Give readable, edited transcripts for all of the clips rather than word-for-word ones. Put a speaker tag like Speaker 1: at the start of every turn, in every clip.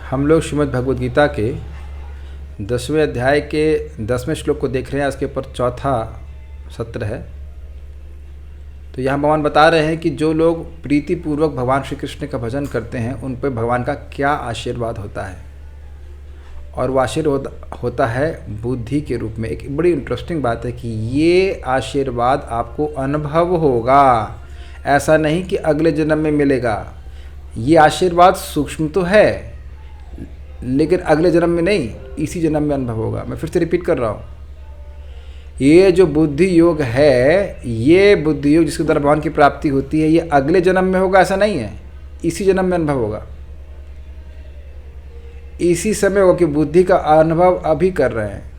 Speaker 1: हम लोग श्रीमद् भगवद गीता के 10वें अध्याय के 10वें श्लोक को देख रहे हैं। इसके ऊपर चौथा सत्र है। तो यहाँ भगवान बता रहे हैं कि जो लोग प्रीतिपूर्वक भगवान श्री कृष्ण का भजन करते हैं उन पर भगवान का क्या आशीर्वाद होता है, और वो आशीर्वाद होता है बुद्धि के रूप में। एक बड़ी इंटरेस्टिंग बात है कि ये आशीर्वाद आपको अनुभव होगा, ऐसा नहीं कि अगले जन्म में मिलेगा। ये आशीर्वाद सूक्ष्म तो है लेकिन अगले जन्म में नहीं, इसी जन्म में अनुभव होगा। मैं फिर से रिपीट कर रहा हूँ, ये जो बुद्धि योग है, ये बुद्धि योग जिसके द्वारा भगवान की प्राप्ति होती है, ये अगले जन्म में होगा ऐसा नहीं है, इसी जन्म में अनुभव होगा। इसी समय होगा कि बुद्धि का अनुभव अभी कर रहे हैं,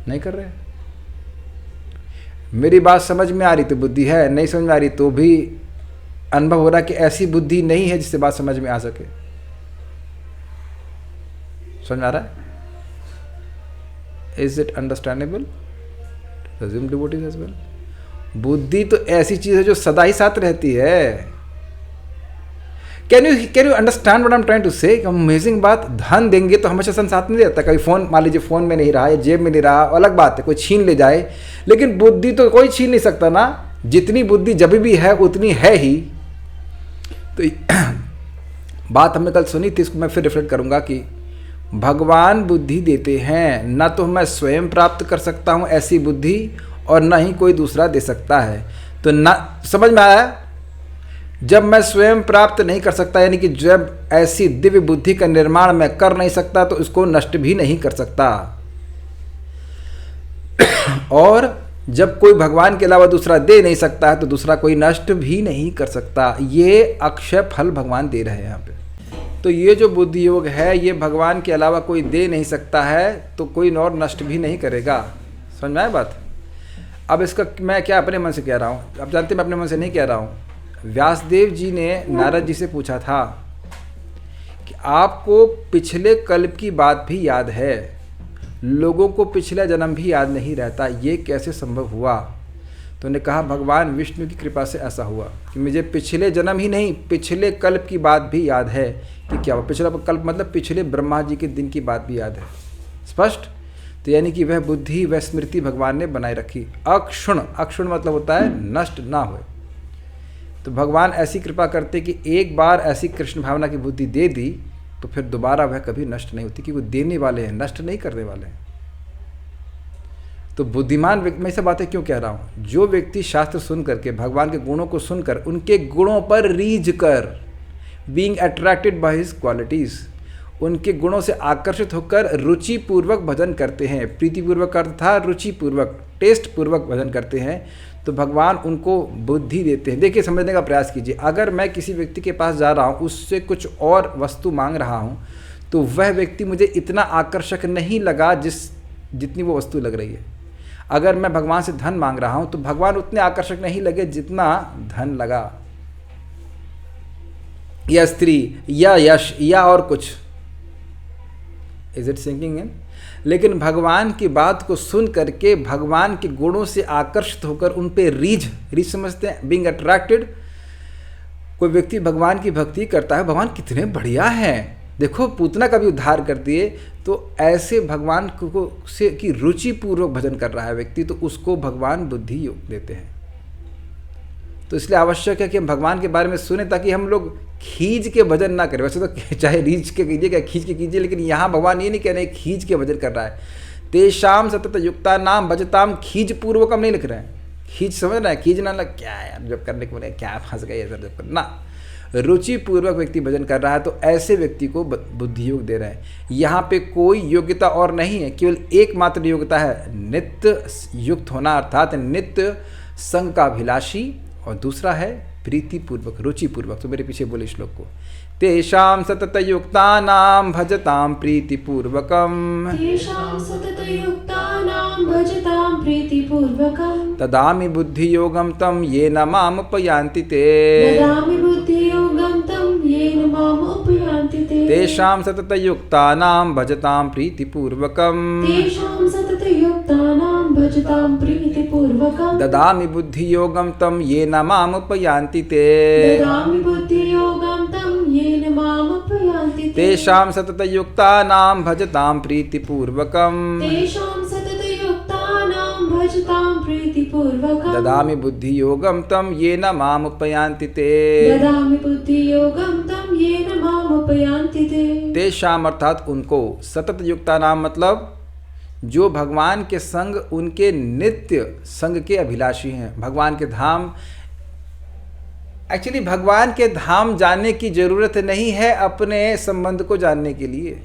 Speaker 1: नहीं कर रहे। मेरी बात समझ में आ रही तो बुद्धि है, नहीं समझ में आ रही तो भी अनुभव हो रहा कि ऐसी बुद्धि नहीं है जिससे बात समझ में आ सके। समझ में आ रहा है? Is it understandable? Assume devotees as well. बुद्धि तो ऐसी चीज है जो सदा ही साथ रहती है। Can you understand what I am trying to say? Amazing बात। धन देंगे तो हमेशा सन साथ नहीं रहता। कभी फोन, मान लीजिए फोन में नहीं रहा या जेब में नहीं रहा, अलग बात है, कोई छीन ले जाए, लेकिन बुद्धि तो कोई छीन नहीं सकता ना। जितनी बुद्धि जब भी है उतनी है ही। तो बात हमने कल सुनी थी, इसको मैं फिर रिफ्लेक्ट करूंगा कि भगवान बुद्धि देते हैं, न तो मैं स्वयं प्राप्त कर सकता हूं ऐसी बुद्धि और न ही कोई दूसरा दे सकता है। तो ना समझ में आया? जब मैं स्वयं प्राप्त नहीं कर सकता, यानी कि जब ऐसी दिव्य बुद्धि का निर्माण मैं कर नहीं सकता तो इसको नष्ट भी नहीं कर सकता। और जब कोई भगवान के अलावा दूसरा दे नहीं सकता है तो दूसरा कोई नष्ट भी नहीं कर सकता। ये अक्षय फल भगवान दे रहे हैं यहाँ पे। तो ये जो बुद्धि योग है, ये भगवान के अलावा कोई दे नहीं सकता है तो कोई और नष्ट भी नहीं करेगा। समझ में आया बात? अब इसका मैं क्या अपने मन से कह रहा हूँ, अब जानते मैं अपने मन से नहीं कह रहा हूँ। व्यासदेव जी ने नारद जी से पूछा था कि आपको पिछले कल्प की बात भी याद है, लोगों को पिछला जन्म भी याद नहीं रहता, ये कैसे संभव हुआ? तो उन्होंने कहा भगवान विष्णु की कृपा से ऐसा हुआ कि मुझे पिछले जन्म ही नहीं, पिछले कल्प की बात भी याद है। कि क्या हुआ? पिछला कल्प मतलब पिछले ब्रह्मा जी के दिन की बात भी याद है स्पष्ट। तो यानी कि वह बुद्धि, वह स्मृति भगवान ने बनाए रखी, अक्षुण। अक्षुण मतलब होता है नष्ट ना हो। तो भगवान ऐसी कृपा करते कि एक बार ऐसी कृष्ण भावना की बुद्धि दे दी तो फिर दोबारा वह कभी नष्ट नहीं होती, क्योंकि वो देने वाले हैं, नष्ट नहीं करने वाले हैं। तो बुद्धिमान व्यक्ति, मैं सब बातें क्यों कह रहा हूँ, जो व्यक्ति शास्त्र सुन करके, भगवान के गुणों को सुनकर, उनके गुणों पर रीझ कर, being attracted by his qualities, उनके गुणों से आकर्षित होकर रुचिपूर्वक भजन करते हैं। प्रीतिपूर्वक अर्थ था रुचिपूर्वक, टेस्ट पूर्वक भजन करते हैं, तो भगवान उनको बुद्धि देते हैं। देखिए, समझने का प्रयास कीजिए। अगर मैं किसी व्यक्ति के पास जा रहा हूँ, उससे कुछ और वस्तु मांग रहा हूँ, तो वह व्यक्ति मुझे इतना आकर्षक नहीं लगा जितनी वो वस्तु लग रही है। अगर मैं भगवान से धन मांग रहा हूँ तो भगवान उतने आकर्षक नहीं लगे जितना धन लगा, या स्त्री, या यश, या और कुछ। Is it sinking in? लेकिन भगवान की बात को सुन करके, भगवान के गुणों से आकर्षित होकर उन पे रीझ समझते हैं, बीइंग अट्रैक्टेड। कोई व्यक्ति भगवान की भक्ति करता है, भगवान कितने बढ़िया हैं, देखो पूतना का भी उद्धार कर दिए, तो ऐसे भगवान को से की रुचि पूर्वक भजन कर रहा है व्यक्ति, तो उसको भगवान बुद्धि योग देते हैं। तो इसलिए आवश्यक है कि हम भगवान के बारे में सुने, ताकि हम लोग खींच के भजन ना करें। वैसे तो चाहे रीझ के कीजिए या खींच के कीजिए, लेकिन यहाँ भगवान ये नहीं कह रहे खींच के भजन कर रहा है। तेषाम सतत युक्ता नाम भजताम, खींच पूर्वक हम नहीं लिख रहे हैं। खींच समझ रहे हैं, खींच ना लग क्या यार जब करने को बोले, क्या फंस गए सर जब करना। रुचि पूर्वक व्यक्ति भजन कर रहा है, तो ऐसे व्यक्ति को बुद्धि योग दे रहे हैं। यहाँ पे कोई योग्यता और नहीं है, केवल एकमात्र योग्यता है नित्य युक्त होना, अर्थात नित्य संग का अभिलाषी, और दूसरा है प्रीतिपूर्वक, रुचिपूर्वक। तो मेरे पीछे बोले श्लोक को, तेषां सतत युक्तानां भजतां प्रीतिपूर्वकम्,
Speaker 2: तेषां सतत युक्तानां भजतां प्रीतिपूर्वकम्,
Speaker 1: ददामि बुद्धियोगं तं येन मामुपयान्ति ते,
Speaker 2: ददामि बुद्धियोगं तं येन मामुपयान्ति ते।
Speaker 1: तेषां सतत युक्तानां भजतां प्रीतिपूर्वकम्,
Speaker 2: तेषां सतत युक्तानां भजतां प्रीतिपूर्वकम्,
Speaker 1: ददामि बुद्धियोगं तं येन मामुपयान्ति ते,
Speaker 2: ददामि बुद्धियोगं तं येन
Speaker 1: तेषां सततयुक्तानां भजतां प्रीतिपूर्वकम्
Speaker 2: तेषां सततयुक्तानां भजतां प्रीतिपूर्वकम्
Speaker 1: ददामि बुद्धियोगं तं येन मामुपयान्ति ते।
Speaker 2: ददामि बुद्धियोगं तं येन मामुपयान्ति ते।
Speaker 1: तेषाम अर्थात उनको, सतत युक्ता नाम मतलब जो भगवान के संग उनके नित्य संग के अभिलाषी हैं। भगवान के धाम, एक्चुअली भगवान के धाम जानने की जरूरत नहीं है अपने संबंध को जानने के लिए।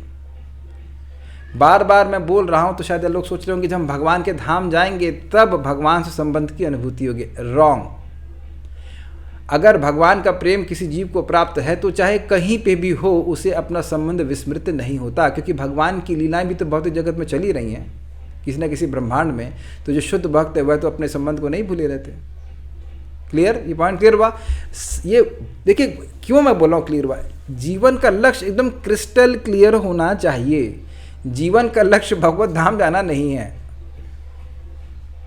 Speaker 1: बार बार मैं बोल रहा हूं तो शायद लोग सोच रहे होंगे जब हम भगवान के धाम जाएंगे तब भगवान से संबंध की अनुभूति होगी। रॉन्ग। अगर भगवान का प्रेम किसी जीव को प्राप्त है तो चाहे कहीं पे भी हो उसे अपना संबंध विस्मृत नहीं होता, क्योंकि भगवान की लीलाएं भी तो भौतिक जगत में चली रही हैं किसी न किसी ब्रह्मांड में। तो जो शुद्ध भक्त है वह तो अपने संबंध को नहीं भूले रहते। क्लियर? ये पॉइंट क्लियर हुआ? ये देखिए क्यों मैं बोल रहा हूँ क्लियर हुआ। जीवन का लक्ष्य एकदम क्रिस्टल क्लियर होना चाहिए। जीवन का लक्ष्य भगवत धाम जाना नहीं है।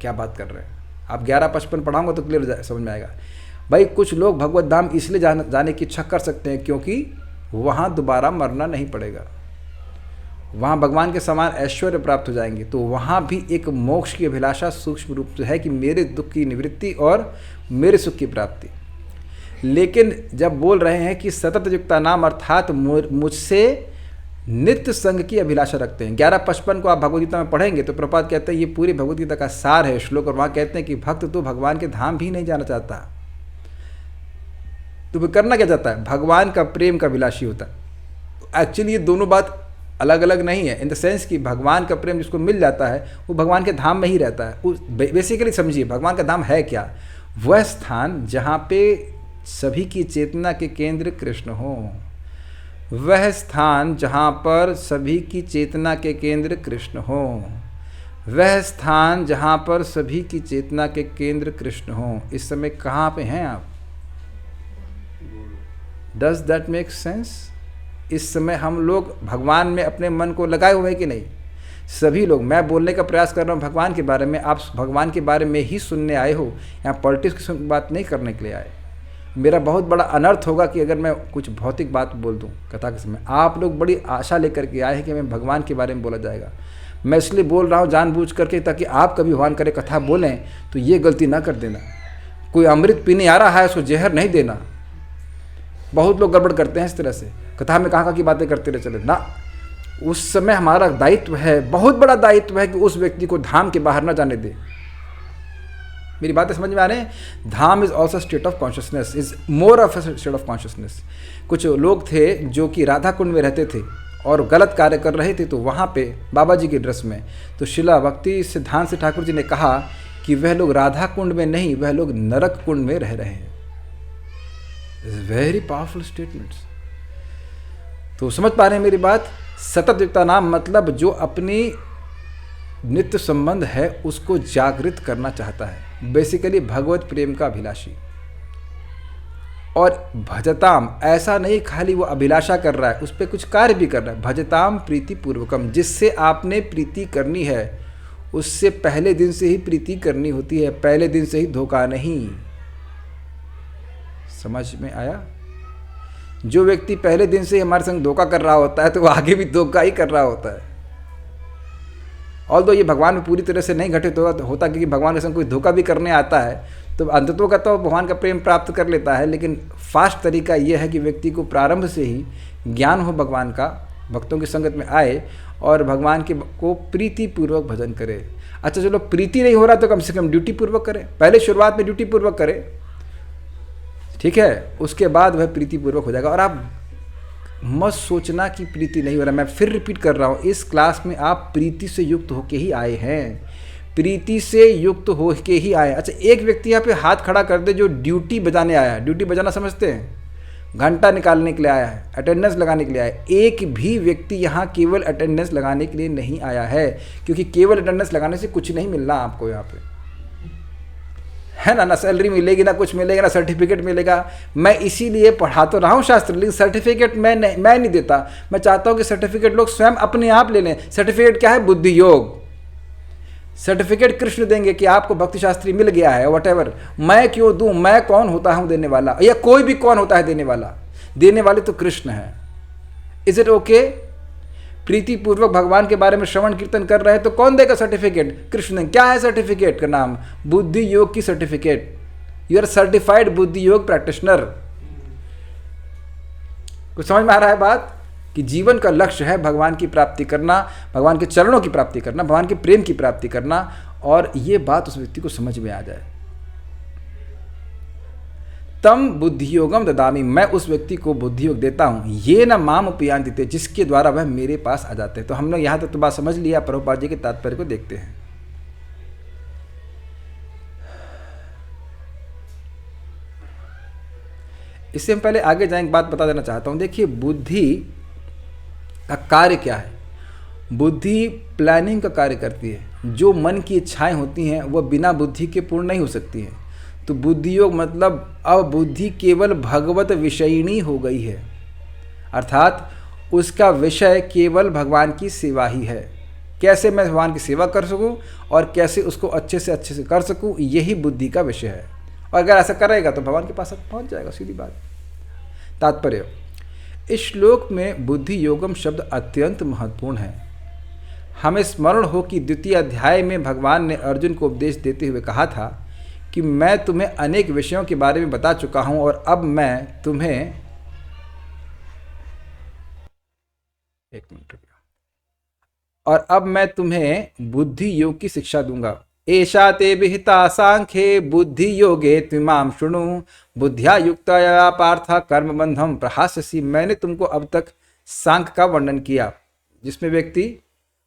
Speaker 1: क्या बात कर रहे हैं आप? 11:55 पढ़ाऊंगा तो क्लियर समझ में आएगा। भाई कुछ लोग भगवत धाम इसलिए जाने की इच्छा कर सकते हैं क्योंकि वहाँ दोबारा मरना नहीं पड़ेगा, वहाँ भगवान के समान ऐश्वर्य प्राप्त हो जाएंगे। तो वहाँ भी एक मोक्ष की अभिलाषा सूक्ष्म रूप से है कि मेरे दुख की निवृत्ति और मेरे सुख की प्राप्ति। लेकिन जब बोल रहे हैं कि सतत युक्ता नाम अर्थात मुझसे नित्य संग की अभिलाषा रखते हैं। 11:55 को आप भगवदगीता में पढ़ेंगे तो प्रपात कहते हैं ये पूरी भगवदगीता का सार है श्लोक। और वहाँ कहते हैं कि भक्त तो भगवान के धाम भी नहीं जाना चाहता तो वो करना क्या चाहता है? भगवान का प्रेम का अभिलाषी होता है। एक्चुअली ये दोनों बात अलग अलग नहीं है इन द सेंस कि भगवान का प्रेम जिसको मिल जाता है वो भगवान के धाम में ही रहता है। बेसिकली समझिए भगवान का धाम है क्या? वह स्थान जहाँ पे सभी की चेतना के केंद्र कृष्ण हो। वह स्थान जहाँ पर सभी की चेतना के केंद्र कृष्ण हो। वह स्थान जहाँ पर सभी की चेतना के केंद्र कृष्ण हो। इस समय कहाँ पे हैं आप? Does that make sense? इस समय हम लोग भगवान में अपने मन को लगाए हुए हैं कि नहीं? सभी लोग। मैं बोलने का प्रयास कर रहा हूँ भगवान के बारे में, आप भगवान के बारे में ही सुनने आए हो, यहाँ पॉलिटिक्स की बात नहीं करने के लिए आए। मेरा बहुत बड़ा अनर्थ होगा कि अगर मैं कुछ भौतिक बात बोल दूँ कथा के समय। आप लोग बड़ी आशा लेकर के आए हैं कि मैं भगवान के बारे में बोला जाएगा। मैं इसलिए बोल रहा हूँ जानबूझ करके ताकि आप कभी भगवान करे कथा बोलें तो ये गलती ना कर देना। कोई अमृत पीने आ रहा है उसको जहर नहीं देना। बहुत लोग गड़बड़ करते हैं इस तरह से, कथा में कहाँ की बातें करते रहे चले ना। उस समय हमारा दायित्व है, बहुत बड़ा दायित्व है कि उस व्यक्ति को धाम के बाहर ना जाने दे। मेरी बातें समझ में आ रहे हैं? धाम is also state of consciousness, is more of state of consciousness. कुछ लोग थे जो कि राधा कुंड में रहते थे और गलत कार्य कर रहे थे, तो वहाँ पे बाबा जी के ड्रेस में तो शिला भक्ति सिद्धांत से ठाकुर जी ने कहा कि वह लोग राधा कुंड में नहीं, वह लोग नरक कुंड में रह रहे हैं। Very powerful statements. तो समझ पा रहे हैं मेरी बात? सतत युक्ता नाम मतलब जो अपनी नित्य संबंध है उसको जागृत करना चाहता है, बेसिकली भगवत प्रेम का अभिलाषी। और भजताम ऐसा नहीं खाली वो अभिलाषा कर रहा है, उस पर कुछ कार्य भी कर रहा है। भजताम प्रीति पूर्वकम, जिससे आपने प्रीति करनी है उससे पहले दिन से ही प्रीति करनी होती है, पहले दिन से ही धोखा नहीं। समझ में आया? जो व्यक्ति पहले दिन से हमारे संग धोखा कर रहा होता है तो वो आगे भी धोखा ही कर रहा होता है। ऑल्दो ये भगवान में पूरी तरह से नहीं घटित होता क्योंकि भगवान के संग कोई धोखा भी करने आता है तो अंततः का तो भगवान का प्रेम प्राप्त कर लेता है। लेकिन फास्ट तरीका ये है कि व्यक्ति को प्रारंभ से ही ज्ञान हो भगवान का, भक्तों की संगत में आए और भगवान के को प्रीति पूर्वक भजन करे। अच्छा चलो प्रीति नहीं हो रहा तो कम से कम ड्यूटी पूर्वक करे। पहले शुरुआत में ड्यूटी पूर्वक करे, ठीक है, उसके बाद वह प्रीति पूर्वक हो जाएगा। और आप मत सोचना कि प्रीति नहीं हो रहा। मैं फिर रिपीट कर रहा हूँ, इस क्लास में आप प्रीति से युक्त होके ही आए हैं, प्रीति से युक्त होके ही आए। अच्छा एक व्यक्ति यहाँ पे हाथ खड़ा कर दे जो ड्यूटी बजाने आया है। ड्यूटी बजाना समझते हैं? घंटा निकालने के लिए आया है, अटेंडेंस लगाने के लिए आया है। एक भी व्यक्ति यहाँ केवल अटेंडेंस लगाने के लिए नहीं आया है, क्योंकि केवल अटेंडेंस लगाने से कुछ नहीं मिलना आपको यहाँ पे, है ना सैलरी मिलेगी, ना कुछ मिलेगा, ना सर्टिफिकेट मिलेगा। मैं इसीलिए पढ़ा तो रहा हूँ शास्त्र, लेकिन सर्टिफिकेट मैं नहीं देता। मैं चाहता हूँ कि सर्टिफिकेट लोग स्वयं अपने आप ले लें। सर्टिफिकेट क्या है? बुद्धि योग। सर्टिफिकेट कृष्ण देंगे कि आपको भक्ति शास्त्री मिल गया है, व्हाटएवर। मैं क्यों दूं? मैं कौन होता हूँ देने वाला, या कोई भी कौन होता है देने वाला? देने वाले तो कृष्ण है। Is it okay? प्रीति पूर्वक भगवान के बारे में श्रवण कीर्तन कर रहे हैं तो कौन देगा सर्टिफिकेट? कृष्ण ने। क्या है सर्टिफिकेट का नाम? बुद्धि योग की सर्टिफिकेट। यू आर सर्टिफाइड बुद्धि योग प्रैक्टिशनर। कुछ समझ में आ रहा है बात? कि जीवन का लक्ष्य है भगवान की प्राप्ति करना, भगवान के चरणों की प्राप्ति करना, भगवान के प्रेम की प्राप्ति करना, और ये बात उस व्यक्ति को समझ में आ जाए। तम बुद्धि योगम ददामी, मैं उस व्यक्ति को बुद्धि योग देता हूं, ये न माम उपयांति ते, जिसके द्वारा वह मेरे पास आ जाते हैं। तो हम लोग यहां तक तो बात समझ लिया। प्रभुपाद जी के तात्पर्य को देखते हैं। इससे हम पहले आगे जाएंगे, बात बता देना चाहता हूं। देखिए, बुद्धि का कार्य क्या है? बुद्धि प्लानिंग का कार्य करती है। जो मन की इच्छाएं होती हैं वह बिना बुद्धि के पूर्ण नहीं हो सकती हैं। तो बुद्धि योग मतलब अब बुद्धि केवल भगवत विषयिणी हो गई है, अर्थात उसका विषय केवल भगवान की सेवा ही है। कैसे मैं भगवान की सेवा कर सकूं और कैसे उसको अच्छे से कर सकूं, यही बुद्धि का विषय है। और अगर ऐसा करेगा तो भगवान के पास पहुंच जाएगा, सीधी बात। तात्पर्य, इस श्लोक में बुद्धि योगम शब्द अत्यंत महत्वपूर्ण है। हमें स्मरण हो कि द्वितीय अध्याय में भगवान ने अर्जुन को उपदेश देते हुए कहा था कि मैं तुम्हें अनेक विषयों के बारे में बता चुका हूं और अब मैं तुम्हें बुद्धि योग की शिक्षा दूंगा। एषा ते विहिता सांख्ये बुद्धि योगे त्विमां शृणु बुद्ध्या युक्तया पार्थ कर्म बंधम प्रहास्यसि। मैंने तुमको अब तक सांख्य का वर्णन किया, जिसमें व्यक्ति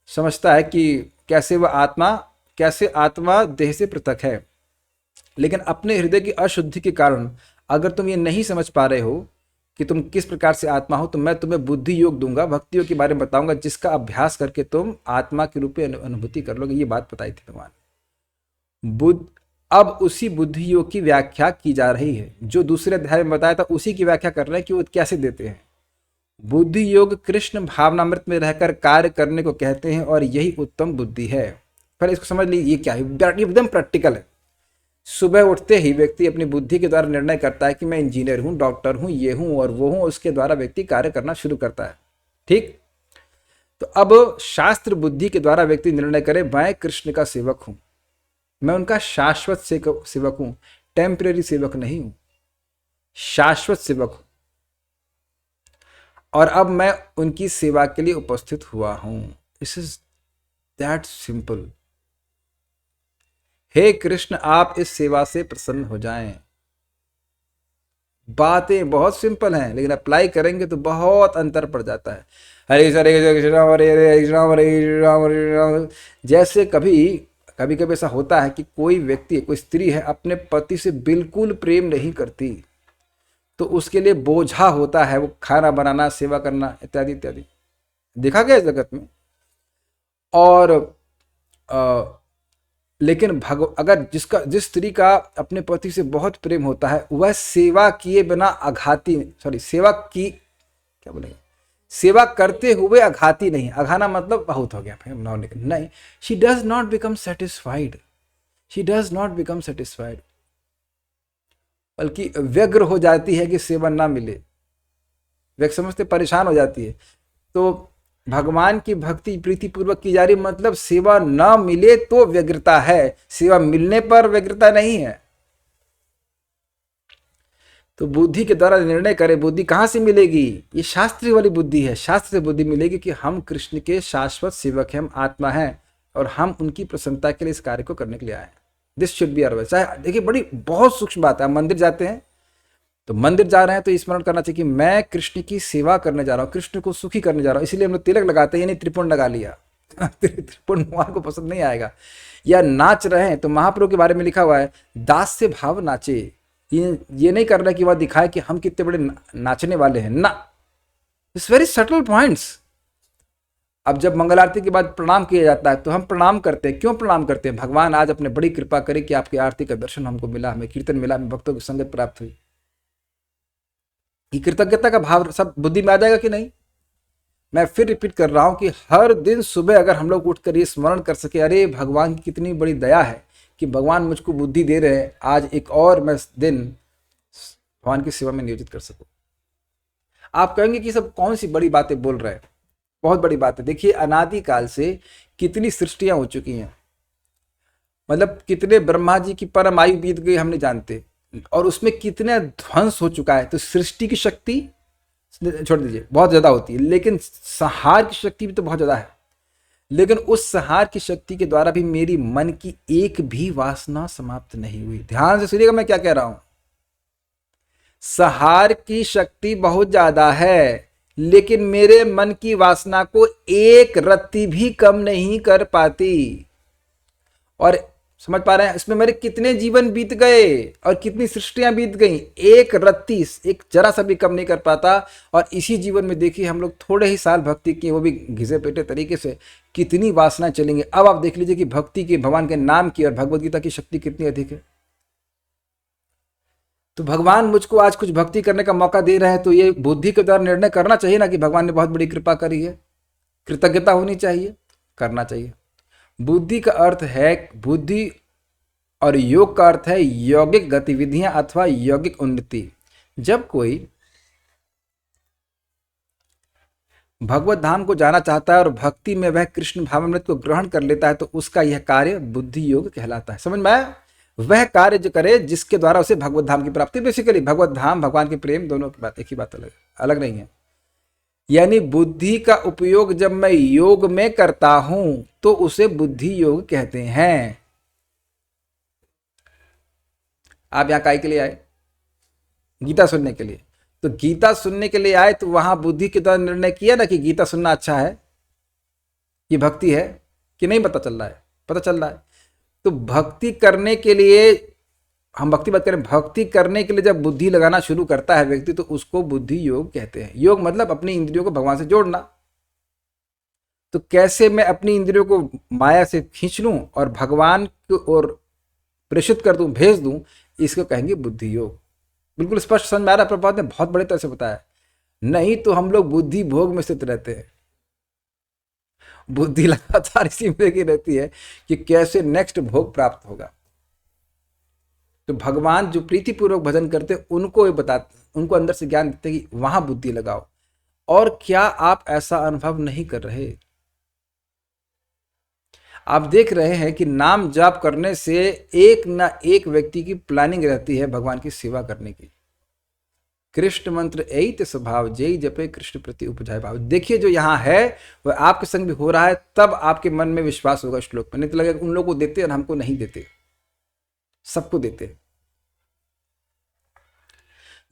Speaker 1: समझता है कि कैसे आत्मा देह से पृथक है। लेकिन अपने हृदय की अशुद्धि के कारण अगर तुम ये नहीं समझ पा रहे हो कि तुम किस प्रकार से आत्मा हो, तो मैं तुम्हें बुद्धि योग दूंगा, भक्ति योग के बारे में बताऊंगा, जिसका अभ्यास करके तुम आत्मा के रूप में अनुभूति कर लोगे। ये बात बताई थी भगवान। अब उसी बुद्धि योग की व्याख्या की जा रही है। जो दूसरे अध्याय में बताया था उसी की व्याख्या कर रहे हैं कि वो कैसे देते हैं। बुद्धि योग कृष्ण भावनामृत में रहकर कार्य करने को कहते हैं और यही उत्तम बुद्धि है। फिर इसको समझ लीजिए, ये क्या है, एकदम प्रैक्टिकल है। सुबह उठते ही व्यक्ति अपनी बुद्धि के द्वारा निर्णय करता है कि मैं इंजीनियर हूं, डॉक्टर हूं, ये हूं और वो हूं। उसके द्वारा व्यक्ति कार्य करना शुरू करता है। ठीक, तो अब शास्त्र बुद्धि के द्वारा व्यक्ति निर्णय करे, मैं कृष्ण का सेवक हूं, मैं उनका शाश्वत सेवक हूं, टेम्परेरी सेवक नहीं हूं, शाश्वत सेवक हूं, और अब मैं उनकी सेवा के लिए उपस्थित हुआ हूं। This is that simple. हे कृष्ण, आप इस सेवा से प्रसन्न हो जाएं। बातें बहुत सिंपल हैं, लेकिन अप्लाई करेंगे तो बहुत अंतर पड़ जाता है। हरे कृष्ण हरे राम हरे राम हरे राम। जैसे कभी कभी ऐसा होता है कि कोई व्यक्ति, कोई स्त्री है, अपने पति से बिल्कुल प्रेम नहीं करती, तो उसके लिए बोझा होता है वो खाना बनाना, सेवा करना, इत्यादि इत्यादि। देखा गया इस जगत में। और लेकिन अगर जिस स्त्री का अपने पति से बहुत प्रेम होता है, वह सेवा किए बिना सेवा करते हुए आघाती नहीं। आघाना मतलब बहुत हो गया नहीं, she does not become satisfied, बल्कि व्यग्र हो जाती है कि सेवा ना मिले। व्यक्ति समझते परेशान हो जाती है। तो भगवान की भक्ति प्रीति पूर्वक की जा रही, मतलब सेवा ना मिले तो व्यग्रता है, सेवा मिलने पर व्यग्रता नहीं है। तो बुद्धि के द्वारा निर्णय करे। बुद्धि कहाँ से मिलेगी? ये शास्त्रीय वाली बुद्धि है। शास्त्र से बुद्धि मिलेगी कि हम कृष्ण के शाश्वत सेवक हैं, हम आत्मा हैं और हम उनकी प्रसन्नता के लिए इस कार्य को करने के लिए आए हैं। This should be our. चाहे देखिए, बहुत सूक्ष्म बात है। हम मंदिर जाते हैं तो मंदिर जा रहे हैं तो स्मरण करना चाहिए कि मैं कृष्ण की सेवा करने जा रहा हूँ, कृष्ण को सुखी करने जा रहा हूँ। इसलिए हम लोग तिलक लगाते हैं, यानी त्रिपुंड लगा लिया। त्रिपुंड भगवान को पसंद नहीं आएगा। या नाच रहे हैं तो महाप्रभु के बारे में लिखा हुआ है, दास से भाव नाचे। ये नहीं कर रहा कि वह दिखाए कि हम कितने बड़े नाचने वाले हैं ना। It's very subtle points. अब जब मंगल आरती के बाद प्रणाम किया जाता है तो हम प्रणाम करते हैं। क्यों प्रणाम करते हैं? भगवान आज अपने बड़ी कृपा करे कि आपकी आरती का दर्शन हमको मिला, हमें कीर्तन मिला, हमें भक्तों की संगत प्राप्त हुई। ये कृतज्ञता का भाव सब बुद्धि में आ जाएगा कि नहीं? मैं फिर रिपीट कर रहा हूं कि हर दिन सुबह अगर हम लोग उठकर ये स्मरण कर सके, अरे भगवान की कितनी बड़ी दया है कि भगवान मुझको बुद्धि दे रहे हैं, आज एक और मैं दिन भगवान की सेवा में नियोजित कर सकूं। आप कहेंगे कि सब कौन सी बड़ी बातें बोल रहे हैं, बहुत बड़ी बात है। देखिए अनादिकाल से कितनी सृष्टियां हो चुकी हैं, मतलब कितने ब्रह्मा जी की परम आयु बीत गई हम नहीं जानते, और उसमें कितने ध्वंस हो चुका है। तो सृष्टि की शक्ति छोड़ दीजिए बहुत ज्यादा होती है, लेकिन संहार की शक्ति भी तो बहुत ज्यादा है। लेकिन उस संहार की शक्ति के द्वारा भी मेरी मन की एक भी वासना समाप्त नहीं हुई। ध्यान से सुनिएगा मैं क्या कह रहा हूं। संहार की शक्ति बहुत ज्यादा है, लेकिन मेरे मन की वासना को एक रत्ती भी कम नहीं कर पाती। और समझ पा रहे हैं इसमें मेरे कितने जीवन बीत गए और कितनी सृष्टियां बीत गई, एक रत्ती, एक जरा सा भी कम नहीं कर पाता। और इसी जीवन में देखिए हम लोग थोड़े ही साल भक्ति किए, वो भी घिसे पेटे तरीके से, कितनी वासनाएं चलेंगे। अब आप देख लीजिए कि भक्ति की, भगवान के नाम की और भगवत गीता की शक्ति कितनी अधिक है। तो भगवान मुझको आज कुछ भक्ति करने का मौका दे रहे हैं, तो ये बुद्धि के द्वारा निर्णय करना चाहिए ना कि भगवान ने बहुत बड़ी कृपा करी है, कृतज्ञता होनी चाहिए, करना चाहिए। बुद्धि का अर्थ है, बुद्धि और योग का अर्थ है यौगिक गतिविधियां अथवा यौगिक उन्नति। जब कोई भगवत धाम को जाना चाहता है और भक्ति में वह कृष्ण भावामृत को ग्रहण कर लेता है, तो उसका यह कार्य बुद्धि योग कहलाता है। समझ में आया? वह कार्य जो करे जिसके द्वारा उसे भगवत धाम की प्राप्ति, बेसिकली भगवत धाम, भगवान के प्रेम, दोनों की बात एक ही बात, अलग नहीं है। यानी बुद्धि का उपयोग जब मैं योग में करता हूं तो उसे बुद्धि योग कहते हैं। आप यहां काय के लिए आए? गीता सुनने के लिए। तो गीता सुनने के लिए आए तो वहां बुद्धि के द्वारा निर्णय किया ना कि गीता सुनना अच्छा है, ये भक्ति है कि नहीं, पता चल रहा है? पता चल रहा है। तो भक्ति करने के लिए, हम भक्ति बात करें, भक्ति करने के लिए जब बुद्धि लगाना शुरू करता है व्यक्ति, तो उसको बुद्धि योग कहते हैं। योग मतलब अपनी इंद्रियों को भगवान से जोड़ना। तो कैसे मैं अपनी इंद्रियों को माया से खींच लूं और भगवान को और प्रेषित कर दूं, भेज दूं, इसको कहेंगे बुद्धि योग। बिल्कुल स्पष्ट समझ में आ रहा है? प्रभुपाद ने बहुत बड़े तरह से बताया। नहीं तो हम लोग बुद्धि भोग में स्थित रहते हैं। बुद्धि लगातार इसी में लगी रहती है कि कैसे नेक्स्ट भोग प्राप्त होगा। तो भगवान जो प्रीतिपूर्वक भजन करते उनको ये बताते, उनको अंदर से ज्ञान देते कि वहां बुद्धि लगाओ। और क्या आप ऐसा अनुभव नहीं कर रहे? आप देख रहे हैं कि नाम जाप करने से एक ना एक व्यक्ति की प्लानिंग रहती है भगवान की सेवा करने की। कृष्ण मंत्र एत स्वभाव जय जपे कृष्ण प्रति उपजाय भाव। देखिए जो यहाँ है वह आपके संग भी हो रहा है, तब आपके मन में विश्वास होगा श्लोक में। नहीं तो लगेगा उन लोगों को देते और हमको नहीं देते, सबको देते।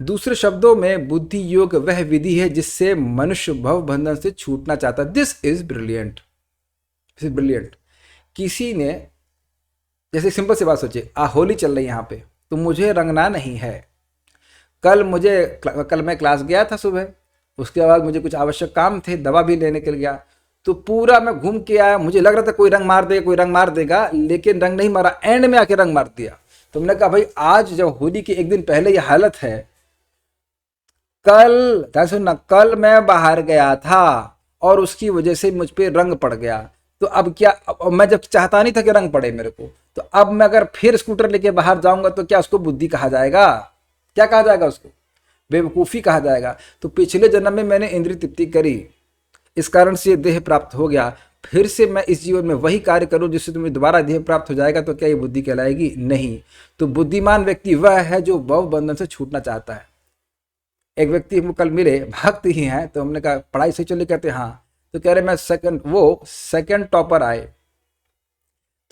Speaker 1: दूसरे शब्दों में बुद्धि योग वह विधि है जिससे मनुष्य भव बंधन से छूटना चाहता है। This is brilliant, this is brilliant. किसी ने, जैसे सिंपल सी बात सोचिए, होली चल रही है यहाँ पे, तो मुझे रंगना नहीं है। कल मैं क्लास गया था सुबह, उसके बाद मुझे कुछ आवश्यक काम थे, दवा भी लेने के लिए गया, तो पूरा मैं घूम के आया। मुझे लग रहा था कोई रंग मार देगा, कोई रंग मार देगा, लेकिन रंग नहीं मारा, एंड में आके रंग मार दिया। तो मैंने कहा भाई आज जब होली के एक दिन पहले ये हालत है, कल मैं बाहर गया था और उसकी वजह से मुझ पे रंग पड़ गया। तो अब क्या, मैं जब चाहता नहीं था कि रंग पड़े मेरे को, तो अब मैं अगर फिर स्कूटर लेके बाहर जाऊंगा तो क्या उसको बुद्धि कहा जाएगा? क्या कहा जाएगा? उसको बेवकूफ़ी कहा जाएगा। तो पिछले जन्म में मैंने इंद्रिय तृप्ति करी, इस कारण से देह प्राप्त हो गया, फिर से मैं इस जीवन में वही कार्य करूं जिससे तुम्हें दोबारा देह प्राप्त हो जाएगा, तो क्या ये बुद्धि कहलाएगी? नहीं। तो बुद्धिमान व्यक्ति वह है जो भव बंधन से छूटना चाहता है। एक व्यक्ति हम कल मिले, भक्त ही हैं, तो हमने कहा पढ़ाई सही चल रही? कहते हाँ। तो कह रहे मैं सेकंड टॉपर आए।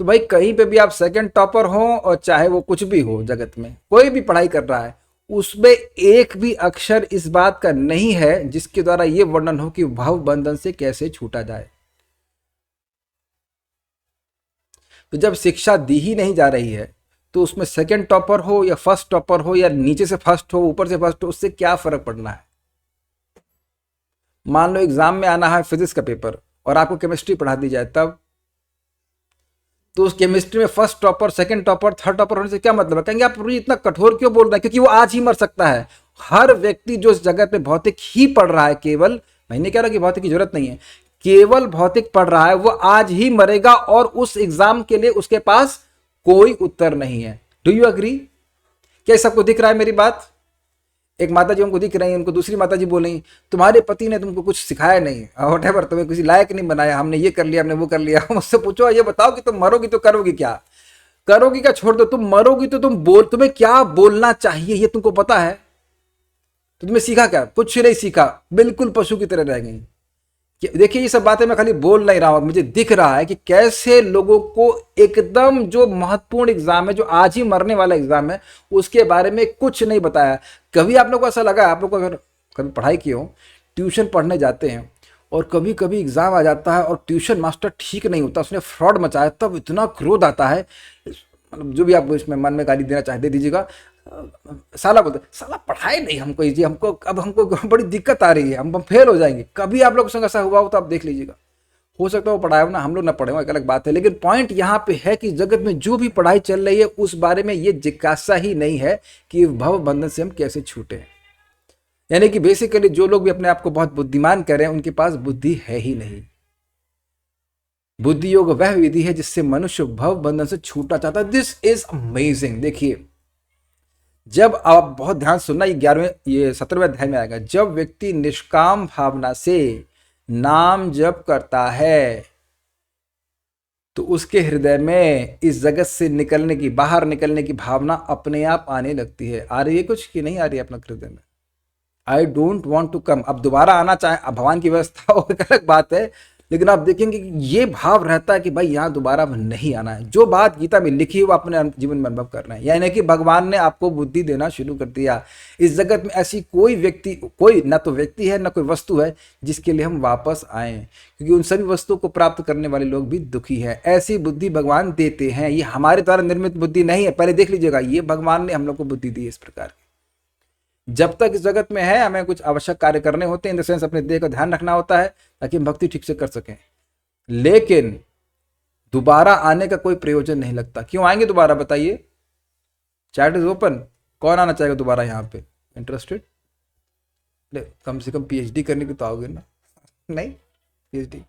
Speaker 1: तो भाई कहीं पे भी आप सेकंड टॉपर हो, और चाहे वो कुछ भी हो जगत में, कोई भी पढ़ाई कर रहा है, उसमें एक भी अक्षर इस बात का नहीं है जिसके द्वारा ये वर्णन हो कि भव बंधन से कैसे छूटा जाए। तो जब शिक्षा दी ही नहीं जा रही है, तो उसमें सेकंड टॉपर हो या फर्स्ट टॉपर हो, या नीचे से फर्स्ट हो ऊपर से फर्स्ट हो, उससे क्या फर्क पड़ना है? मान लो एग्जाम में आना है फिजिक्स का पेपर और आपको केमिस्ट्री पढ़ा दी जाए, तब तो उस केमिस्ट्री में first topper, second topper, third topper होने से क्या मतलब है? कहेंगे आप इतना कठोर क्यों बोल रहे हैं? क्योंकि वो आज ही मर सकता है। हर व्यक्ति जो इस जगत पे भौतिक ही पढ़ रहा है, केवल, मैं नहीं कह रहा कि भौतिक की जरूरत नहीं है, केवल भौतिक पढ़ रहा है, वो आज ही मरेगा और उस एग्जाम के लिए उसके पास कोई उत्तर नहीं है। Do you agree? क्या सबको दिख रहा है मेरी बात? एक माता जी हमको दिख रही हैं, उनको दूसरी माता जी बोलेंगी तुम्हारे पति ने तुमको कुछ सिखाया नहीं, वॉटेवर, तुम्हें किसी लायक नहीं बनाया, हमने ये कर लिया, हमने वो कर लिया। मुझसे पूछो ये बताओ कि तुम मरोगी तो करोगी क्या? करोगी क्या छोड़ दो, तुम मरोगी तो तुम्हें क्या बोलना चाहिए ये तुमको पता है? तो तुमने सीखा क्या? कुछ नहीं सीखा, बिल्कुल पशु की तरह रह गई। देखिए ये सब बातें मैं खाली बोल नहीं रहा हूं, मुझे दिख रहा है कि कैसे लोगों को एकदम जो महत्वपूर्ण एग्जाम है, जो आज ही मरने वाला एग्जाम है, उसके बारे में कुछ नहीं बताया। कभी आप लोग को ऐसा लगा, आप लोग को अगर कभी पढ़ाई की हो, ट्यूशन पढ़ने जाते हैं और कभी कभी एग्जाम आ जाता है और ट्यूशन मास्टर ठीक नहीं होता, उसने फ्रॉड मचाया, तब इतना क्रोध आता है, मतलब जो भी आप इसमें मन में गाली देना चाहे दे दीजिएगा। साला बोलते साला पढ़ाए नहीं हमको, जी हमको अब हमको बड़ी दिक्कत आ रही है, हम फेल हो जाएंगे। कभी आप लोग के संग ऐसा हुआ हो तो आप देख लीजिएगा, हो सकता है वो पढ़ाए हो ना, हम लोग ना पढ़े हो, एक अलग बात है। लेकिन पॉइंट यहाँ पे है कि जगत में जो भी पढ़ाई चल रही है उस बारे में ये जिज्ञासा ही नहीं है कि भव बंधन से हम कैसे छूटे। यानी कि बेसिकली जो लोग भी अपने आप को बहुत बुद्धिमान कर रहे हैं उनके पास बुद्धि है ही नहीं। बुद्धि योग वह विधि है जिससे मनुष्य भव बंधन से छूटना चाहता है। This is amazing. देखिए जब आप बहुत ध्यान सुनना, ये 17वें अध्याय में आएगा, जब व्यक्ति निष्काम भावना से नाम जप करता है तो उसके हृदय में इस जगत से निकलने की, बाहर निकलने की भावना अपने आप आने लगती है। आ रही है कुछ कि नहीं आ रही है अपना हृदय में? I don't want to come. अब दोबारा आना चाहे, अब भगवान की व्यवस्था हो एक अलग बात है, लेकिन आप देखेंगे कि ये भाव रहता है कि भाई यहाँ दोबारा नहीं आना है। जो बात गीता में लिखी है वो अपने जीवन में अनुभव करना है। यानी कि भगवान ने आपको बुद्धि देना शुरू कर दिया। इस जगत में ऐसी कोई व्यक्ति, कोई ना तो व्यक्ति है ना कोई वस्तु है जिसके लिए हम वापस आए, क्योंकि उन सभी वस्तुओं को प्राप्त करने वाले लोग भी दुखी हैं। ऐसी बुद्धि भगवान देते हैं, ये हमारे द्वारा निर्मित बुद्धि नहीं है। पहले देख लीजिएगा, ये भगवान ने हम लोग को बुद्धि दी है इस प्रकार की। जब तक इस जगत में है हमें कुछ आवश्यक कार्य करने होते हैं, इन द सेंस अपने देह का ध्यान रखना होता है ताकि हम भक्ति ठीक से कर सकें। लेकिन दोबारा आने का कोई प्रयोजन नहीं लगता। क्यों आएंगे दोबारा बताइए? चैट इज ओपन, कौन आना चाहेगा दोबारा यहाँ पे? इंटरेस्टेड? कम से कम पीएचडी करने की तो आओगे ना? नहीं पीएचडी,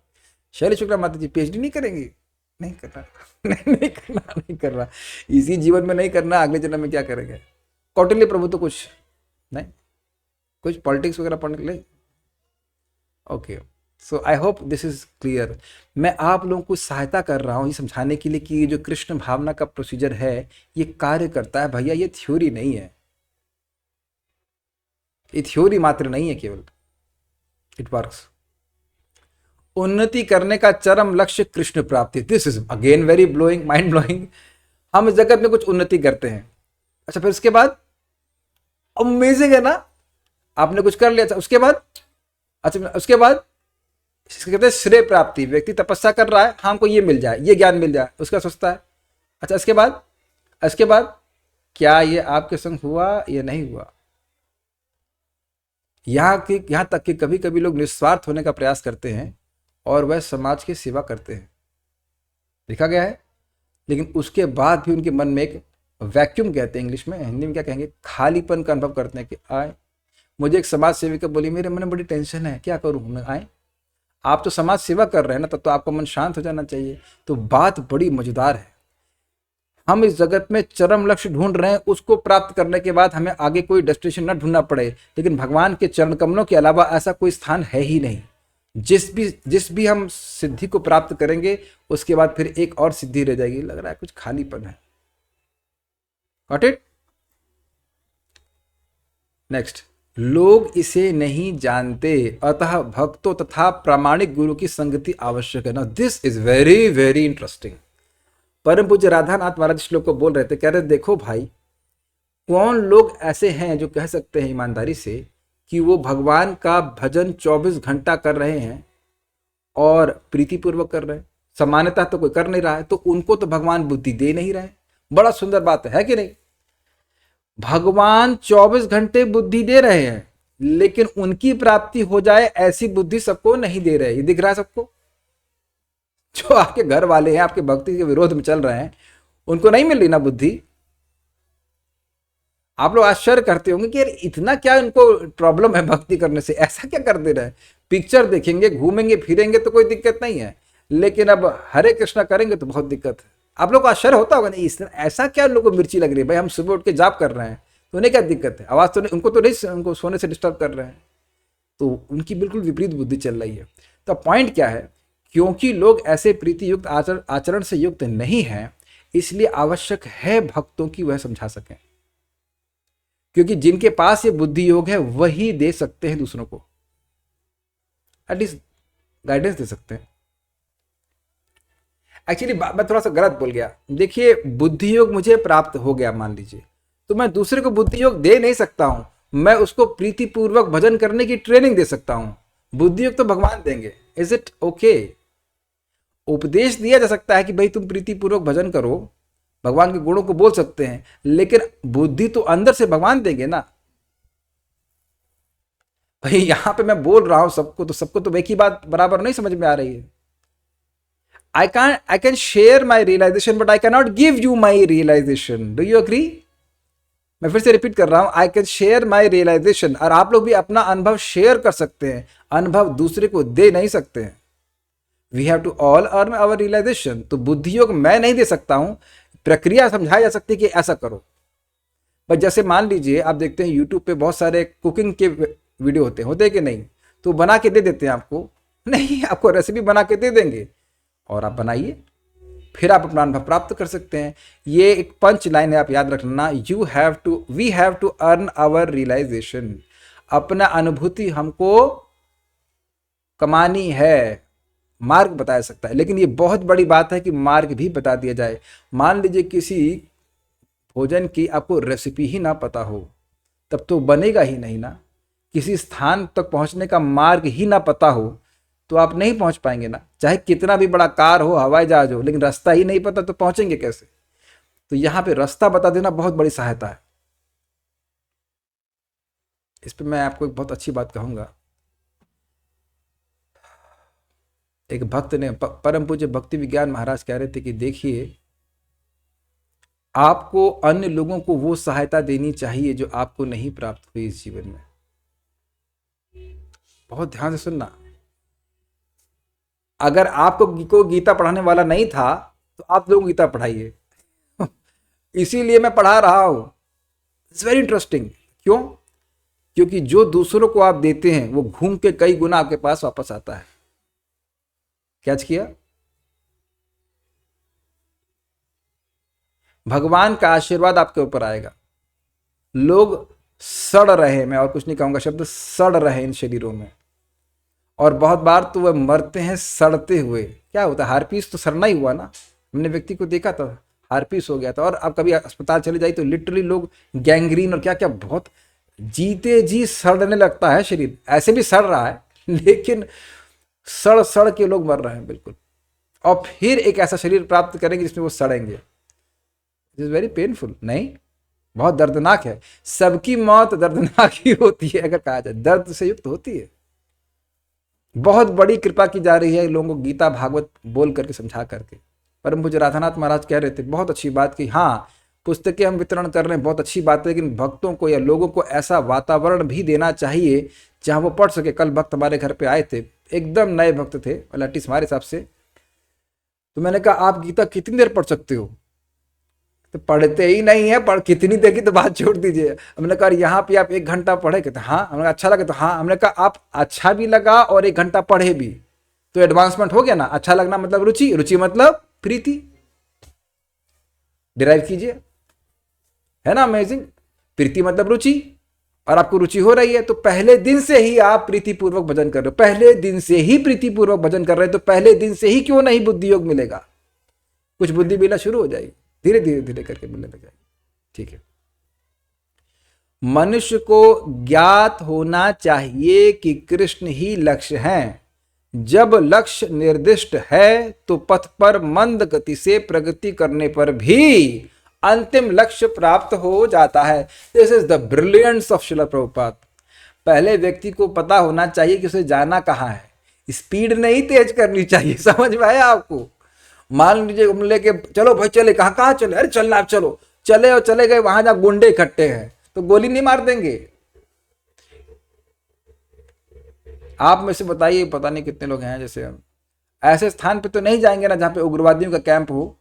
Speaker 1: शैली शुक्ला माता जी पीएचडी नहीं करेंगी? नहीं करना नहीं करना, नहीं करना, इसी जीवन में नहीं करना, अगले जन्म में क्या करेंगे? कौटिल्य प्रभु तो कुछ नहीं, कुछ पॉलिटिक्स वगैरह पढ़ने के लिए। Okay, so I hope this is clear. मैं आप लोगों को सहायता कर रहा हूँ ये समझाने के लिए कि ये जो कृष्ण भावना का प्रोसीजर है ये कार्य करता है। भैया ये थ्योरी नहीं है, ये थ्योरी मात्र नहीं है केवल, इट वर्क्स। उन्नति करने का चरम लक्ष्य कृष्ण प्राप्ति। This is again very blowing, mind blowing. हम इस जगत में कुछ उन्नति करते हैं, अच्छा फिर उसके बाद अमेजिंग है ना, आपने कुछ कर लिया, अच्छा उसके बाद, अच्छा उसके बाद कहते हैं श्रेय प्राप्ति। व्यक्ति तपस्या कर रहा है, हाँ हमको ये मिल जाए, ये ज्ञान मिल जाए, उसका सोचता है। अच्छा इसके बाद क्या ये आपके संग हुआ या नहीं हुआ? यहाँ तक कि कभी कभी लोग निस्वार्थ होने का प्रयास करते हैं और वह समाज की सेवा करते हैं, लिखा गया है। लेकिन उसके बाद भी उनके मन में एक वैक्यूम कहते हैं इंग्लिश में, हिंदी में क्या कहेंगे, खालीपन का अनुभव करते हैं कि आए। मुझे एक समाज सेविका बोली मेरे मन में बड़ी टेंशन है, क्या करूँ? आए, आप तो समाज सेवा कर रहे हैं ना, तब तो आपका मन शांत हो जाना चाहिए। तो बात बड़ी मजेदार है। हम इस जगत में चरम लक्ष्य ढूंढ रहे हैं, उसको प्राप्त करने के बाद हमें आगे कोई डेस्टिनेशन न ढूंढना पड़े। लेकिन भगवान के चरण कमलों के अलावा ऐसा कोई स्थान है ही नहीं। जिस भी हम सिद्धि को प्राप्त करेंगे उसके बाद फिर एक और सिद्धि रह जाएगी, लग रहा है कुछ खालीपन है। Got it? नेक्स्ट, लोग इसे नहीं जानते, अतः भक्तों तथा प्रामाणिक गुरु की संगति आवश्यक है। ना this is very very interesting. परम पूज्य राधानाथ महाराज श्लोक को बोल रहे थे, कह रहे देखो भाई, कौन लोग ऐसे हैं जो कह सकते हैं ईमानदारी से कि वो भगवान का भजन 24 घंटा कर रहे हैं और प्रीतिपूर्वक कर रहे हैं? सामान्यतः तो कोई कर नहीं रहा है, तो उनको तो भगवान बुद्धि दे नहीं रहे। बड़ा सुंदर बात है कि नहीं? भगवान 24 घंटे बुद्धि दे रहे हैं, लेकिन उनकी प्राप्ति हो जाए ऐसी बुद्धि सबको नहीं दे रहे। ये दिख रहा है सबको? जो आपके घर वाले हैं, आपके भक्ति के विरोध में चल रहे हैं, उनको नहीं मिल रही ना बुद्धि। आप लोग आश्चर्य करते होंगे कि यार इतना क्या इनको प्रॉब्लम है भक्ति करने से, ऐसा क्या कर दे रहे हैं? पिक्चर देखेंगे, घूमेंगे फिरेंगे तो कोई दिक्कत नहीं है, लेकिन अब हरे कृष्णा करेंगे तो बहुत दिक्कत है। आप लोग को आश्चर्य होता होगा, नहीं ऐसा क्या लोगों को मिर्ची लग रही है? भाई हम सुबह उठ के जाप कर रहे हैं, तो उन्हें क्या दिक्कत है, आवाज़ तो नहीं, उनको तो नहीं, उनको सोने से डिस्टर्ब कर रहे हैं, तो उनकी बिल्कुल विपरीत बुद्धि चल रही है। तो पॉइंट क्या है, क्योंकि लोग ऐसे प्रीति युक्त आचरण से युक्त नहीं हैं, इसलिए आवश्यक है भक्तों की वह समझा सकें, क्योंकि जिनके पास ये बुद्धि योग है वही दे सकते हैं दूसरों को, एटलीस्ट गाइडेंस दे सकते हैं। एक्चुअली मैं थोड़ा सा गलत बोल गया। देखिए, बुद्धि योग मुझे प्राप्त हो गया मान लीजिए, तो मैं दूसरे को बुद्धि योग दे नहीं सकता हूं, मैं उसको प्रीतिपूर्वक भजन करने की ट्रेनिंग दे सकता हूं। बुद्धि योग तो भगवान देंगे। Is it okay? उपदेश दिया जा सकता है कि भाई तुम प्रीतिपूर्वक भजन करो, भगवान के गुणों को बोल सकते हैं, लेकिन बुद्धि तो अंदर से भगवान देंगे ना भाई। यहां पे मैं बोल रहा हूं सबको, तो सबको तो एक ही बात बराबर नहीं समझ में आ रही है। I can share my realization, but I cannot give you my realization. Do you agree? मैं फिर से रिपीट कर रहा हूं, I can share my realization, और आप लोग भी अपना अनुभव शेयर कर सकते हैं, अनुभव दूसरे को दे नहीं सकते हैं। We have to all earn our realization. तो बुद्धि योग मैं नहीं दे सकता हूं, प्रक्रिया समझाई जा सकती है कि ऐसा करो। बस जैसे मान लीजिए आप देखते हैं यूट्यूब पे बहुत सारे कुकिंग के वीडियो होते कि नहीं, तो बना के दे देते हैं आपको, नहीं आपको रेसिपी बना के दे देंगे और आप बनाइए, फिर आप अपना अनुभव प्राप्त कर सकते हैं। ये एक पंच लाइन है, आप याद रखना, we have to earn our realization. अपना अनुभूति हमको कमानी है, मार्ग बताया सकता है, लेकिन ये बहुत बड़ी बात है कि मार्ग भी बता दिया जाए। मान लीजिए किसी भोजन की आपको रेसिपी ही ना पता हो, तब तो बनेगा ही नहीं ना। किसी स्थान तक पहुंचने का मार्ग ही ना पता हो तो आप नहीं पहुंच पाएंगे ना, चाहे कितना भी बड़ा कार हो, हवाई जहाज हो, लेकिन रास्ता ही नहीं पता तो पहुंचेंगे कैसे? तो यहां पे रास्ता बता देना बहुत बड़ी सहायता है। इस पे मैं आपको एक बहुत अच्छी बात कहूंगा। एक भक्त ने, परम पूज्य भक्ति विज्ञान महाराज कह रहे थे कि देखिए, आपको अन्य लोगों को वो सहायता देनी चाहिए जो आपको नहीं प्राप्त हुई इस जीवन में। बहुत ध्यान से सुनना, अगर आपको गीता पढ़ाने वाला नहीं था तो आप लोग गीता पढ़ाइए इसीलिए मैं पढ़ा रहा हूं। It's very interesting. क्यों? क्योंकि जो दूसरों को आप देते हैं वो घूम के कई गुना आपके पास वापस आता है। कैच किया? भगवान का आशीर्वाद आपके ऊपर आएगा। लोग सड़ रहे, मैं और कुछ नहीं कहूंगा, शब्द सड़ रहे इन शरीरों में, और बहुत बार तो वह मरते हैं सड़ते हुए। क्या होता है, हार्पीस तो सड़ना ही हुआ ना। हमने व्यक्ति को देखा था, हार्पीस हो गया था, और अब कभी अस्पताल चले जाए तो लिटरली लोग गैंग्रीन और क्या क्या, बहुत जीते जी सड़ने लगता है शरीर। ऐसे भी सड़ रहा है, लेकिन सड़ सड़ के लोग मर रहे हैं बिल्कुल, और फिर एक ऐसा शरीर प्राप्त करेंगे जिसमें वो सड़ेंगे। इट इज वेरी पेनफुल, नहीं, बहुत दर्दनाक है। सबकी मौत दर्दनाक ही होती है, अगर कहा जाए दर्द से युक्त होती है। बहुत बड़ी कृपा की जा रही है लोगों को गीता भागवत बोल करके, समझा करके। परम पूज्य राधानाथ महाराज कह रहे थे बहुत अच्छी बात कि हाँ, पुस्तकें हम वितरण कर रहे हैं, बहुत अच्छी बात है, लेकिन भक्तों को या लोगों को ऐसा वातावरण भी देना चाहिए जहां वो पढ़ सके। कल भक्त हमारे घर पे आए थे, एकदम नए भक्त थे, एटलीस्ट हमारे हिसाब से। तो मैंने कहा आप गीता कितनी देर पढ़ सकते हो? तो पढ़ते ही नहीं है, पढ़ कितनी देखी तो बात छोड़ दीजिए। हमने कहा यहाँ पे आप 1 घंटा पढ़े? कहते हाँ। हमने कहा अच्छा लगे? तो हाँ। हमने कहा आप अच्छा भी लगा और 1 घंटा पढ़े भी, तो एडवांसमेंट हो गया ना। अच्छा लगना मतलब रुचि, रुचि मतलब प्रीति। डिराइव कीजिए, है ना अमेजिंग। प्रीति मतलब रुचि, और आपको रुचि हो रही है तो पहले दिन से ही आप प्रीतिपूर्वक भजन कर रहे हो, पहले दिन से ही प्रीतिपूर्वक भजन कर रहे हो, तो पहले दिन से ही क्यों नहीं बुद्धि योग मिलेगा? कुछ बुद्धि मिलना शुरू हो जाएगी, धीरे धीरे धीरे करके मिलने लग जाएगी। ठीक है, मनुष्य को ज्ञात होना चाहिए कि कृष्ण ही लक्ष्य हैं। जब लक्ष्य निर्दिष्ट है तो पथ पर मंद गति से प्रगति करने पर भी अंतिम लक्ष्य प्राप्त हो जाता है। This is the brilliance of Srila Prabhupada. पहले व्यक्ति को पता होना चाहिए कि उसे जाना कहाँ है, स्पीड नहीं तेज करनी चाहिए। समझ में आया आपको? मान लीजिए हम लेके चलो भाई, चले कहाँ कहाँ चले, अरे चलना आप, चलो चले, और चले गए वहां जहां गुंडे इकट्ठे हैं तो गोली नहीं मार देंगे? आप में से बताइए, पता नहीं कितने लोग हैं जैसे हम ऐसे स्थान पे तो नहीं जाएंगे ना जहां पे उग्रवादियों का कैंप हो।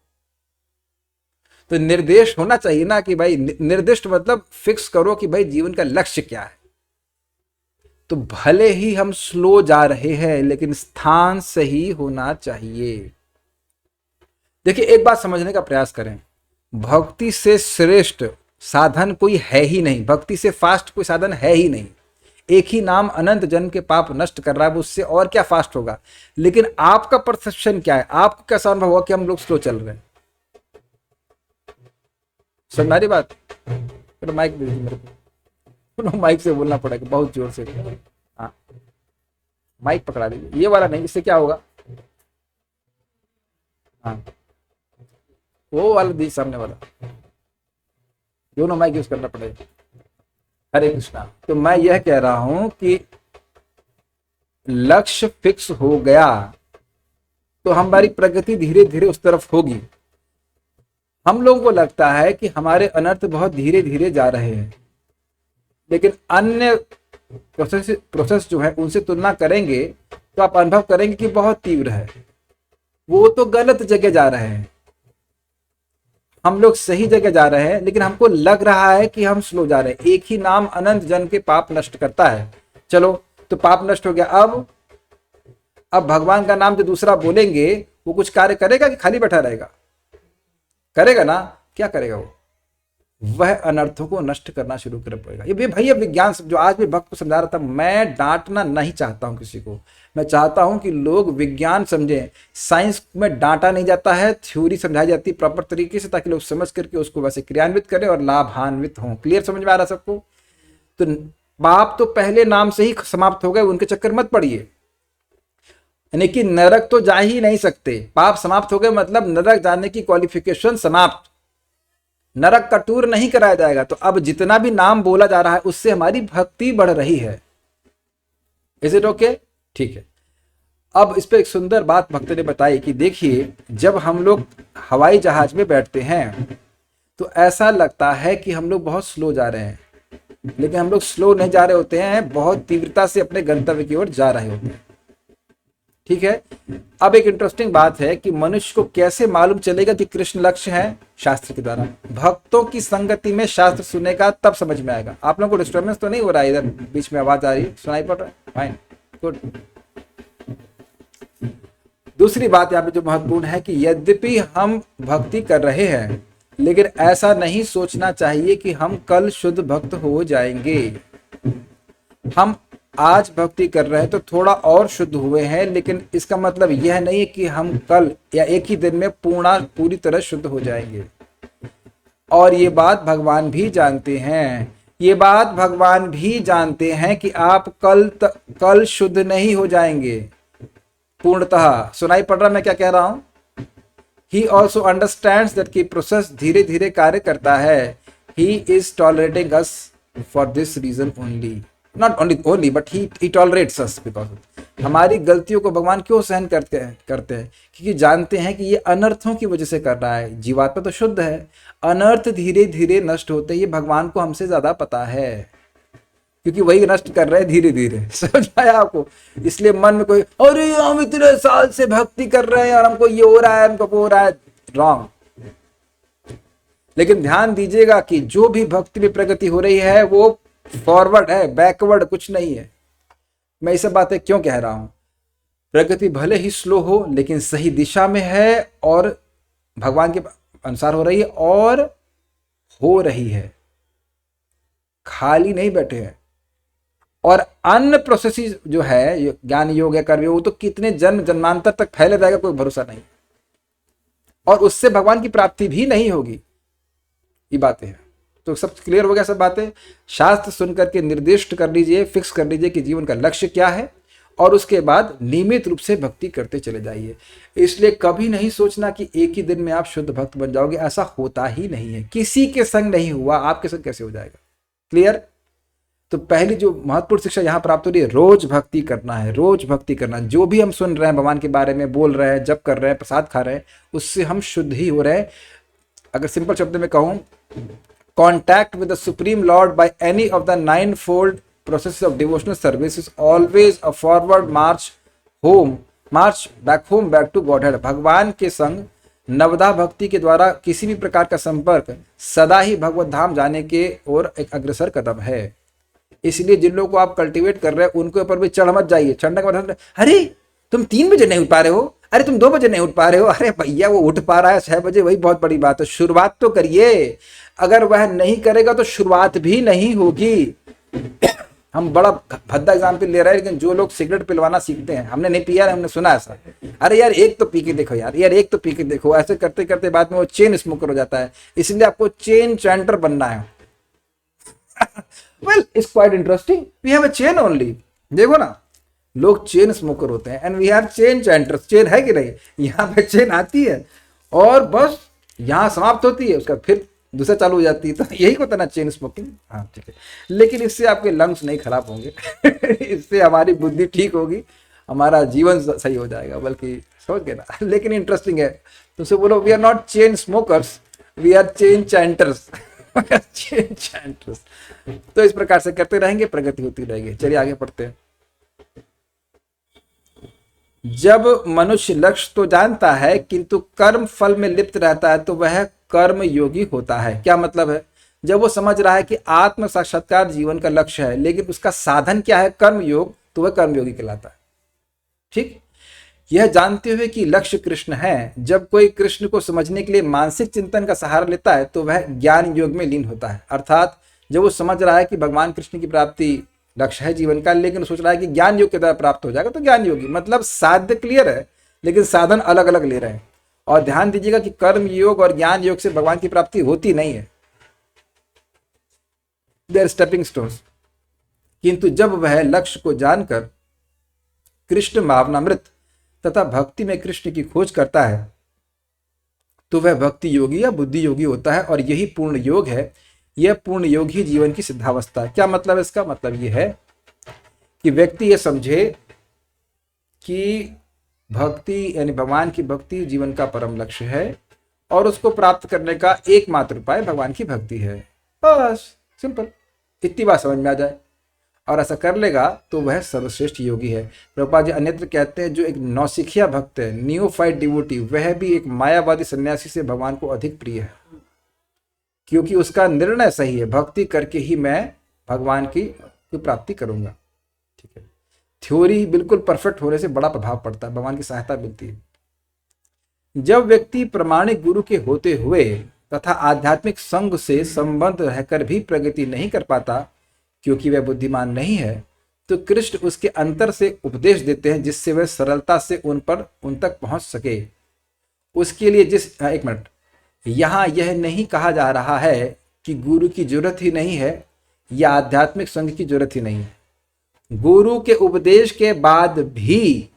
Speaker 1: तो निर्देश होना चाहिए ना कि भाई, निर्दिष्ट मतलब फिक्स करो कि भाई जीवन का लक्ष्य क्या है। तो भले ही हम स्लो जा रहे हैं लेकिन स्थान सही होना चाहिए। देखिए, एक बात समझने का प्रयास करें, भक्ति से श्रेष्ठ साधन कोई है ही नहीं, भक्ति से फास्ट कोई साधन है ही नहीं। एक ही नाम अनंत जन्म के पाप नष्ट कर रहा है, उससे और क्या फास्ट होगा। लेकिन आपका परसेप्शन क्या है, आपको कैसा अनुभव हुआ कि हम लोग स्लो चल रहे हैं? समझ रही बात? तो माइक दे दीजिए मेरे को, माइक से बोलना पड़ेगा बहुत जोर से। हाँ, माइक पकड़ा दीजिए, ये वाला नहीं, इससे क्या होगा? हाँ, वो वाला दी, सामने वाला, दोनों माइक यूज करना पड़ेगा। हरे कृष्णा। तो मैं यह कह रहा हूं कि लक्ष्य फिक्स हो गया तो हमारी प्रगति धीरे धीरे उस तरफ होगी। हम लोगों को लगता है कि हमारे अनर्थ बहुत धीरे धीरे जा रहे हैं, लेकिन अन्य प्रोसेस जो है उनसे तुलना करेंगे तो आप अनुभव करेंगे कि बहुत तीव्र है। वो तो गलत जगह जा रहे हैं, हम लोग सही जगह जा रहे हैं, लेकिन हमको लग रहा है कि हम स्लो जा रहे हैं। एक ही नाम अनंत जन्म के पाप नष्ट करता है। चलो, तो पाप नष्ट हो गया। अब भगवान का नाम जो दूसरा बोलेंगे वो कुछ कार्य करेगा कि खाली बैठा रहेगा? करेगा ना। क्या करेगा वो? वह अनर्थों को नष्ट करना शुरू कर पड़ेगा। ये भाई, ये विज्ञान जो आज भी भक्त को समझा रहा था, मैं डांटना नहीं चाहता हूं किसी को, मैं चाहता हूं कि लोग विज्ञान समझें। साइंस में डांटा नहीं जाता है, थ्योरी समझाई जाती है प्रॉपर तरीके से, ताकि लोग समझ करके उसको वैसे क्रियान्वित करें और लाभान्वित हों। क्लियर समझ में आ रहा सबको? तो पाप तो पहले नाम से ही समाप्त हो गए, उनके चक्कर मत पड़िए। यानी कि नरक तो जा ही नहीं सकते, पाप समाप्त हो गए मतलब नरक जाने की क्वालिफिकेशन समाप्त, नरक का टूर नहीं कराया जाएगा। तो अब जितना भी नाम बोला जा रहा है उससे हमारी भक्ति बढ़ रही है। Is it okay? ठीक है। अब इस पे एक सुंदर बात भक्त ने बताई कि देखिए, जब हम लोग हवाई जहाज में बैठते हैं तो ऐसा लगता है कि हम लोग बहुत स्लो जा रहे हैं, लेकिन हम लोग स्लो नहीं जा रहे होते हैं, बहुत तीव्रता से अपने गंतव्य की ओर जा रहे होते हैं। ठीक है। अब एक इंटरेस्टिंग बात है कि मनुष्य को कैसे मालूम चलेगा कि कृष्ण लक्ष्य है? शास्त्र के द्वारा। भक्तों की संगति में शास्त्र सुनेगा तब समझ में आएगा। आप लोगों को डिस्टर्बेंस तो नहीं हो रहा है? इधर बीच में आवाज आ रही, सुनाई पड़ रहा है? Fine, good. दूसरी बात यहाँ पे जो महत्वपूर्ण है कि यद्यपि हम भक्ति कर रहे हैं, लेकिन ऐसा नहीं सोचना चाहिए कि हम कल शुद्ध भक्त हो जाएंगे। हम आज भक्ति कर रहे हैं तो थोड़ा और शुद्ध हुए हैं, लेकिन इसका मतलब यह नहीं है कि हम कल या एक ही दिन में पूरी तरह शुद्ध हो जाएंगे। और ये बात भगवान भी जानते हैं, ये बात भगवान भी जानते हैं कि आप कल शुद्ध नहीं हो जाएंगे पूर्णतः। सुनाई पड़ रहा मैं क्या कह रहा हूं? He also understands that कि प्रोसेस धीरे धीरे कार्य करता है। He is tolerating us for this reason only, not only but he tolerates us because हमारी गलतियों को भगवान क्यों सहन करते हैं? क्योंकि जानते हैं कि ये अनर्थों की वजह से कर रहा है। जीवात्मा तो शुद्ध है, अनर्थ धीरे धीरे नष्ट होते हैं, ये भगवान को हमसे ज्यादा पता है, क्योंकि वही नष्ट कर रहे हैं धीरे धीरे। समझ आया आपको? इसलिए मन में कोई, अरे हम इतने साल से भक्ति कर रहे हैं और हमको ये हो रहा है, हमको वो हो रहा है, रॉन्ग। लेकिन ध्यान दीजिएगा कि जो भी भक्ति में प्रगति हो रही है वो फॉरवर्ड है, बैकवर्ड कुछ नहीं है। मैं ये सब बातें क्यों कह रहा हूं? प्रगति भले ही स्लो हो लेकिन सही दिशा में है और भगवान के अनुसार हो रही है, और हो रही है, खाली नहीं बैठे हैं। और अन्य प्रोसेस जो है, ज्ञान योग या कर्म योग, वो तो कितने जन्म जन्मांतर तक फैले रहेगा, कोई भरोसा नहीं, और उससे भगवान की प्राप्ति भी नहीं होगी। ये बातें हैं। तो सब क्लियर हो गया सब बातें? शास्त्र सुन करके निर्दिष्ट कर लीजिए, फिक्स कर लीजिए कि जीवन का लक्ष्य क्या है, और उसके बाद नियमित रूप से भक्ति करते चले जाइए। इसलिए कभी नहीं सोचना कि एक ही दिन में आप शुद्ध भक्त बन जाओगे, ऐसा होता ही नहीं है। किसी के संग नहीं हुआ, आपके संग कैसे हो जाएगा? क्लियर? तो पहली जो महत्वपूर्ण शिक्षा यहाँ प्राप्त हो रही है, रोज भक्ति करना है, रोज भक्ति करना। जो भी हम सुन रहे हैं, भगवान के बारे में बोल रहे हैं, जप कर रहे हैं, प्रसाद खा रहे हैं, उससे हम शुद्ध ही हो रहे हैं। अगर सिंपल शब्द में कहूँ, contact with the supreme Lord by any of the 9-fold process of devotional service is always a forward march home, march back home, back to Godhead। भगवान के संग नवधा भक्ति के द्वारा किसी भी प्रकार का संपर्क सदा ही भगवत धाम जाने के ओर एक अग्रसर कदम है। इसलिए जिन लोगों को आप कल्टीवेट कर रहे हैं उनके ऊपर भी चढ़ मत जाइए। चढ़ने का मतलब, अरे तुम 3 बजे नहीं उठ पा रहे हो, अरे तुम 2 बजे नहीं उठ पा रहे हो, अरे भैया वो उठ पा रहा है 6 बजे, वही बहुत बड़ी बात है। शुरुआत तो करिए, अगर वह नहीं करेगा तो शुरुआत भी नहीं होगी। हम बड़ा भद्दा एग्जाम्पल ले रहे हैं, लेकिन जो लोग सिगरेट पिलवाना सीखते हैं, हमने नहीं पिया, हमने सुना ऐसा, अरे यार एक तो पी के देखो, यार एक तो पी के देखो, ऐसे करते करते बाद में वो चेन स्मोकर हो जाता है। इसलिए आपको चेन चैंटर बनना है। Well it's quite interesting, we have a chain only. देखो ना, लोग चेन स्मोकर होते हैं and we are chain chanters. Chain है कि नहीं, यहाँ पे चेन आती है और बस यहाँ समाप्त होती है, उसका फिर दूसरा चालू हो जाती है। तो यही होता है ना चेन स्मोकिंग। हाँ ठीक है, लेकिन इससे आपके लंग्स नहीं खराब होंगे। इससे हमारी बुद्धि ठीक होगी, हमारा जीवन सही हो जाएगा, बल्कि समझ गए ना। लेकिन इंटरेस्टिंग है, तुमसे बोलो we are not chain smokers, we are chain chanters. Chain chanters. तो इस प्रकार से करते रहेंगे, प्रगति होती रहेगी। चलिए आगे पढ़ते हैं। जब मनुष्य लक्ष्य तो जानता है किंतु कर्म फल में लिप्त रहता है तो वह कर्म योगी होता है। क्या मतलब है? जब वो समझ रहा है कि आत्म साक्षात्कार जीवन का लक्ष्य है, लेकिन उसका साधन क्या है, कर्म योग, तो वह कर्म योगी कहलाता है। ठीक, यह जानते हुए कि लक्ष्य कृष्ण है, जब कोई कृष्ण को समझने के लिए मानसिक चिंतन का सहारा लेता है तो वह ज्ञान योग में लीन होता है। अर्थात जब वो समझ रहा है कि भगवान कृष्ण की प्राप्ति लक्ष्य है जीवन का, लेकिन सोच रहा है कि ज्ञान योग के द्वारा प्राप्त हो जाएगा, तो ज्ञान योगी। मतलब साध्य क्लियर है, लेकिन साधन अलग अलग ले रहे हैं। और ध्यान दीजिएगा कि कर्म योग और ज्ञान योग से भगवान की प्राप्ति होती नहीं है, दे आर स्टेपिंग स्टोन्स। किंतु जब वह लक्ष्य को जानकर कृष्ण भावनामृत तथा भक्ति में कृष्ण की खोज करता है तो वह भक्ति योगी या बुद्धि योगी होता है, और यही पूर्ण योग है। यह पूर्ण योग ही जीवन की सिद्धावस्था है। क्या मतलब है इसका? मतलब यह है कि व्यक्ति यह समझे कि भक्ति यानी भगवान की भक्ति जीवन का परम लक्ष्य है और उसको प्राप्त करने का एकमात्र उपाय भगवान की भक्ति है। बस सिंपल, इतनी बात समझ में आ जाए और ऐसा कर लेगा तो वह सर्वश्रेष्ठ योगी है। प्रभुपाद जी अन्यत्र कहते हैं, जो एक नौसिखिया भक्त है, नियोफाइट डिवोटी, वह भी एक मायावादी सन्यासी से भगवान को अधिक प्रिय है, क्योंकि उसका निर्णय सही है, भक्ति करके ही मैं भगवान की प्राप्ति करूंगा। ठीक है, थ्योरी बिल्कुल परफेक्ट होने से बड़ा प्रभाव पड़ता है, भगवान की सहायता मिलती है। जब व्यक्ति प्रामाणिक गुरु के होते हुए तथा आध्यात्मिक संग से संबंध रहकर भी प्रगति नहीं कर पाता, क्योंकि वह बुद्धिमान नहीं है, तो कृष्ण उसके अंतर से उपदेश देते हैं, जिससे वह सरलता से उन तक पहुंच सके। उसके लिए एक मिनट, यहाँ यह नहीं कहा जा रहा है कि गुरु की जरूरत ही नहीं है या आध्यात्मिक संग की जरूरत ही नहीं है। गुरु के उपदेश के बाद भी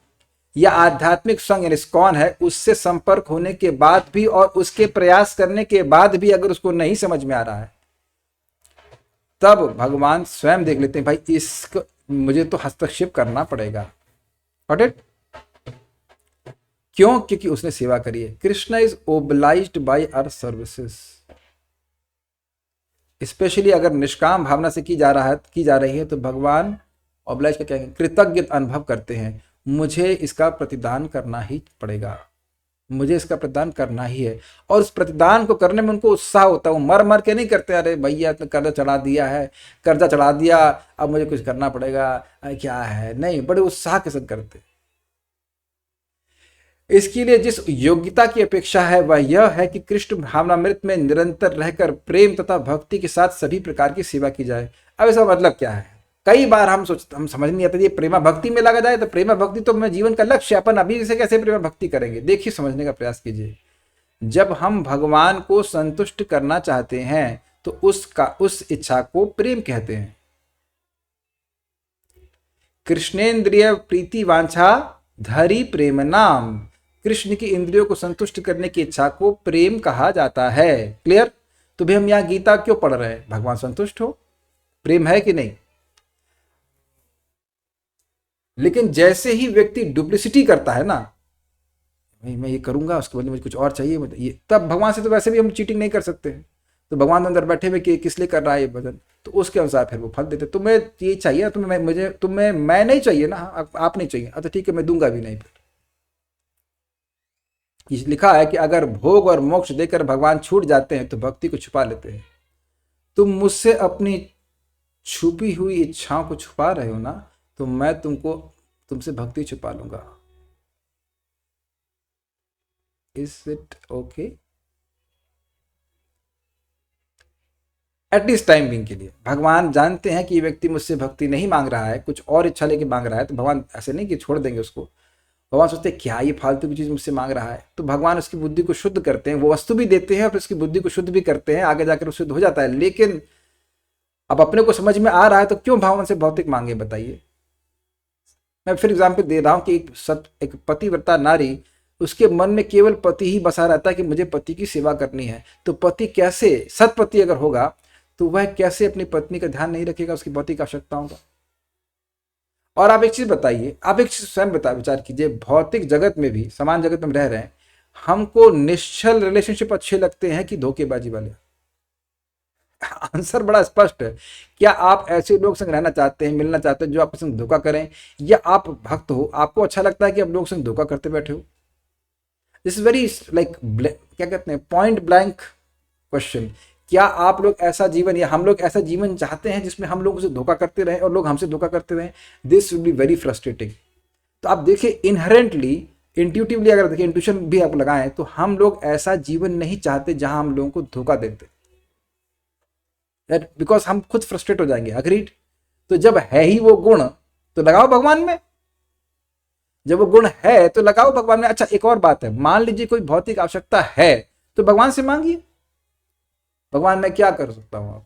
Speaker 1: या आध्यात्मिक संग यानी इस्कॉन है, उससे संपर्क होने के बाद भी और उसके प्रयास करने के बाद भी अगर उसको नहीं समझ में आ रहा है, तब भगवान स्वयं देख लेते हैं, भाई इसको मुझे तो हस्तक्षेप करना पड़ेगा। Got it? क्यों? क्योंकि उसने सेवा करी है। Krishna is obliged by our services. Specially अगर निष्काम भावना से की जा रही है तो भगवान ओब्लाइज का क्या है, कृतज्ञ अनुभव करते हैं, मुझे इसका प्रतिदान करना ही पड़ेगा, मुझे इसका प्रतिदान करना ही है। और उस प्रतिदान को करने में उनको उत्साह होता है, वो मर मर के नहीं करते, अरे भैया तो कर्जा चढ़ा दिया है, कर्जा चढ़ा दिया, अब मुझे कुछ करना पड़ेगा, क्या है, नहीं, बड़े उत्साह के साथ करते। इसके लिए जिस योग्यता की अपेक्षा है वह यह है कि कृष्ण भावनामृत में निरंतर रहकर प्रेम तथा भक्ति के साथ सभी प्रकार की सेवा की जाए। अब इसका मतलब क्या है? कई बार हम समझ नहीं आता, ये प्रेमा भक्ति में लगा जाए तो प्रेमा भक्ति तो मैं जीवन का लक्ष्य, अपन अभी से कैसे प्रेमा भक्ति करेंगे? देखिए, समझने का प्रयास कीजिए। जब हम भगवान को संतुष्ट करना चाहते हैं तो उस इच्छा को प्रेम कहते हैं। कृष्णेन्द्रिय प्रीति वांछा धरी प्रेम नाम। कृष्ण की इंद्रियों को संतुष्ट करने की इच्छा को प्रेम कहा जाता है। क्लियर? तो भी हम यहाँ गीता क्यों पढ़ रहे हैं? भगवान संतुष्ट हो, प्रेम है कि नहीं? लेकिन जैसे ही व्यक्ति डुप्लिसिटी करता है ना, मैं ये करूंगा, उसके बदले मुझे कुछ और चाहिए, ये, तब भगवान से तो वैसे भी हम चीटिंग नहीं कर सकते हैं। तो भगवान अंदर बैठे हुए कि किस लिए कर रहा है ये भजन, तो उसके अनुसार फिर वो फल देते। तुम्हें ये चाहिए, तुम्हें मैं नहीं चाहिए ना, आप नहीं चाहिए, अच्छा ठीक है, मैं दूंगा भी नहीं। फिर लिखा है कि अगर भोग और मोक्ष देकर भगवान छूट जाते हैं तो भक्ति को छुपा लेते हैं। तुम मुझसे अपनी छुपी हुई इच्छाओं को छुपा रहे हो ना, तो मैं तुमसे भक्ति छुपा लूंगा। Is it okay? At least time being के लिए भगवान जानते हैं कि ये व्यक्ति मुझसे भक्ति नहीं मांग रहा है, कुछ और इच्छा लेके मांग रहा है, तो भगवान ऐसे नहीं कि छोड़ देंगे उसको। भगवान सोचते हैं क्या ये फालतू की चीज मुझसे मांग रहा है, तो भगवान उसकी बुद्धि को शुद्ध करते हैं, वो वस्तु भी देते हैं और उसकी बुद्धि को शुद्ध भी करते हैं, आगे जाकर वो शुद्ध हो जाता है। लेकिन अब अपने को समझ में आ रहा है तो क्यों भगवान से भौतिक मांगे, बताइए। मैं फिर एग्जाम्पल दे रहा हूँ कि एक पतिव्रता नारी, उसके मन में केवल पति ही बसा रहता है कि मुझे पति की सेवा करनी है, तो पति कैसे, सतपति अगर होगा तो वह कैसे अपनी पत्नी का ध्यान नहीं रखेगा उसकी भौतिक आवश्यकताओं का। और आप एक चीज बताइए, आप एक चीज स्वयं विचार कीजिए, भौतिक जगत में भी, समान जगत में रह रहे हैं, हमको निश्चल रिलेशनशिप अच्छे लगते हैं कि धोखेबाजी वाले? आंसर बड़ा स्पष्ट है। क्या आप ऐसे लोग संग रहना चाहते हैं, मिलना चाहते हैं जो आपके संग धोखा करें, या आप भक्त हो, आपको अच्छा लगता है कि आप लोग संग धोखा करते बैठे हो? दिस इज वेरी लाइक क्या कहते हैं, पॉइंट ब्लैंक क्वेश्चन। क्या आप लोग ऐसा जीवन, या हम लोग ऐसा जीवन चाहते हैं जिसमें हम लोग से धोखा करते रहें और लोग हमसे धोखा करते रहें? This will be very frustrating. तो आप देखिए, इनहेरेंटली, इंट्यूटिवली अगर देखिए, इंट्यूशन भी आप लगाएं, तो हम लोग ऐसा जीवन नहीं चाहते जहां हम लोगों को धोखा देते, बिकॉज हम खुद फ्रस्ट्रेट हो जाएंगे। अग्रीड? तो जब है ही वो गुण तो लगाओ भगवान में, जब वो गुण है तो लगाओ भगवान में। अच्छा, एक और बात है, मान लीजिए कोई भौतिक आवश्यकता है तो भगवान से मांगिए, भगवान मैं क्या कर सकता हूं, आप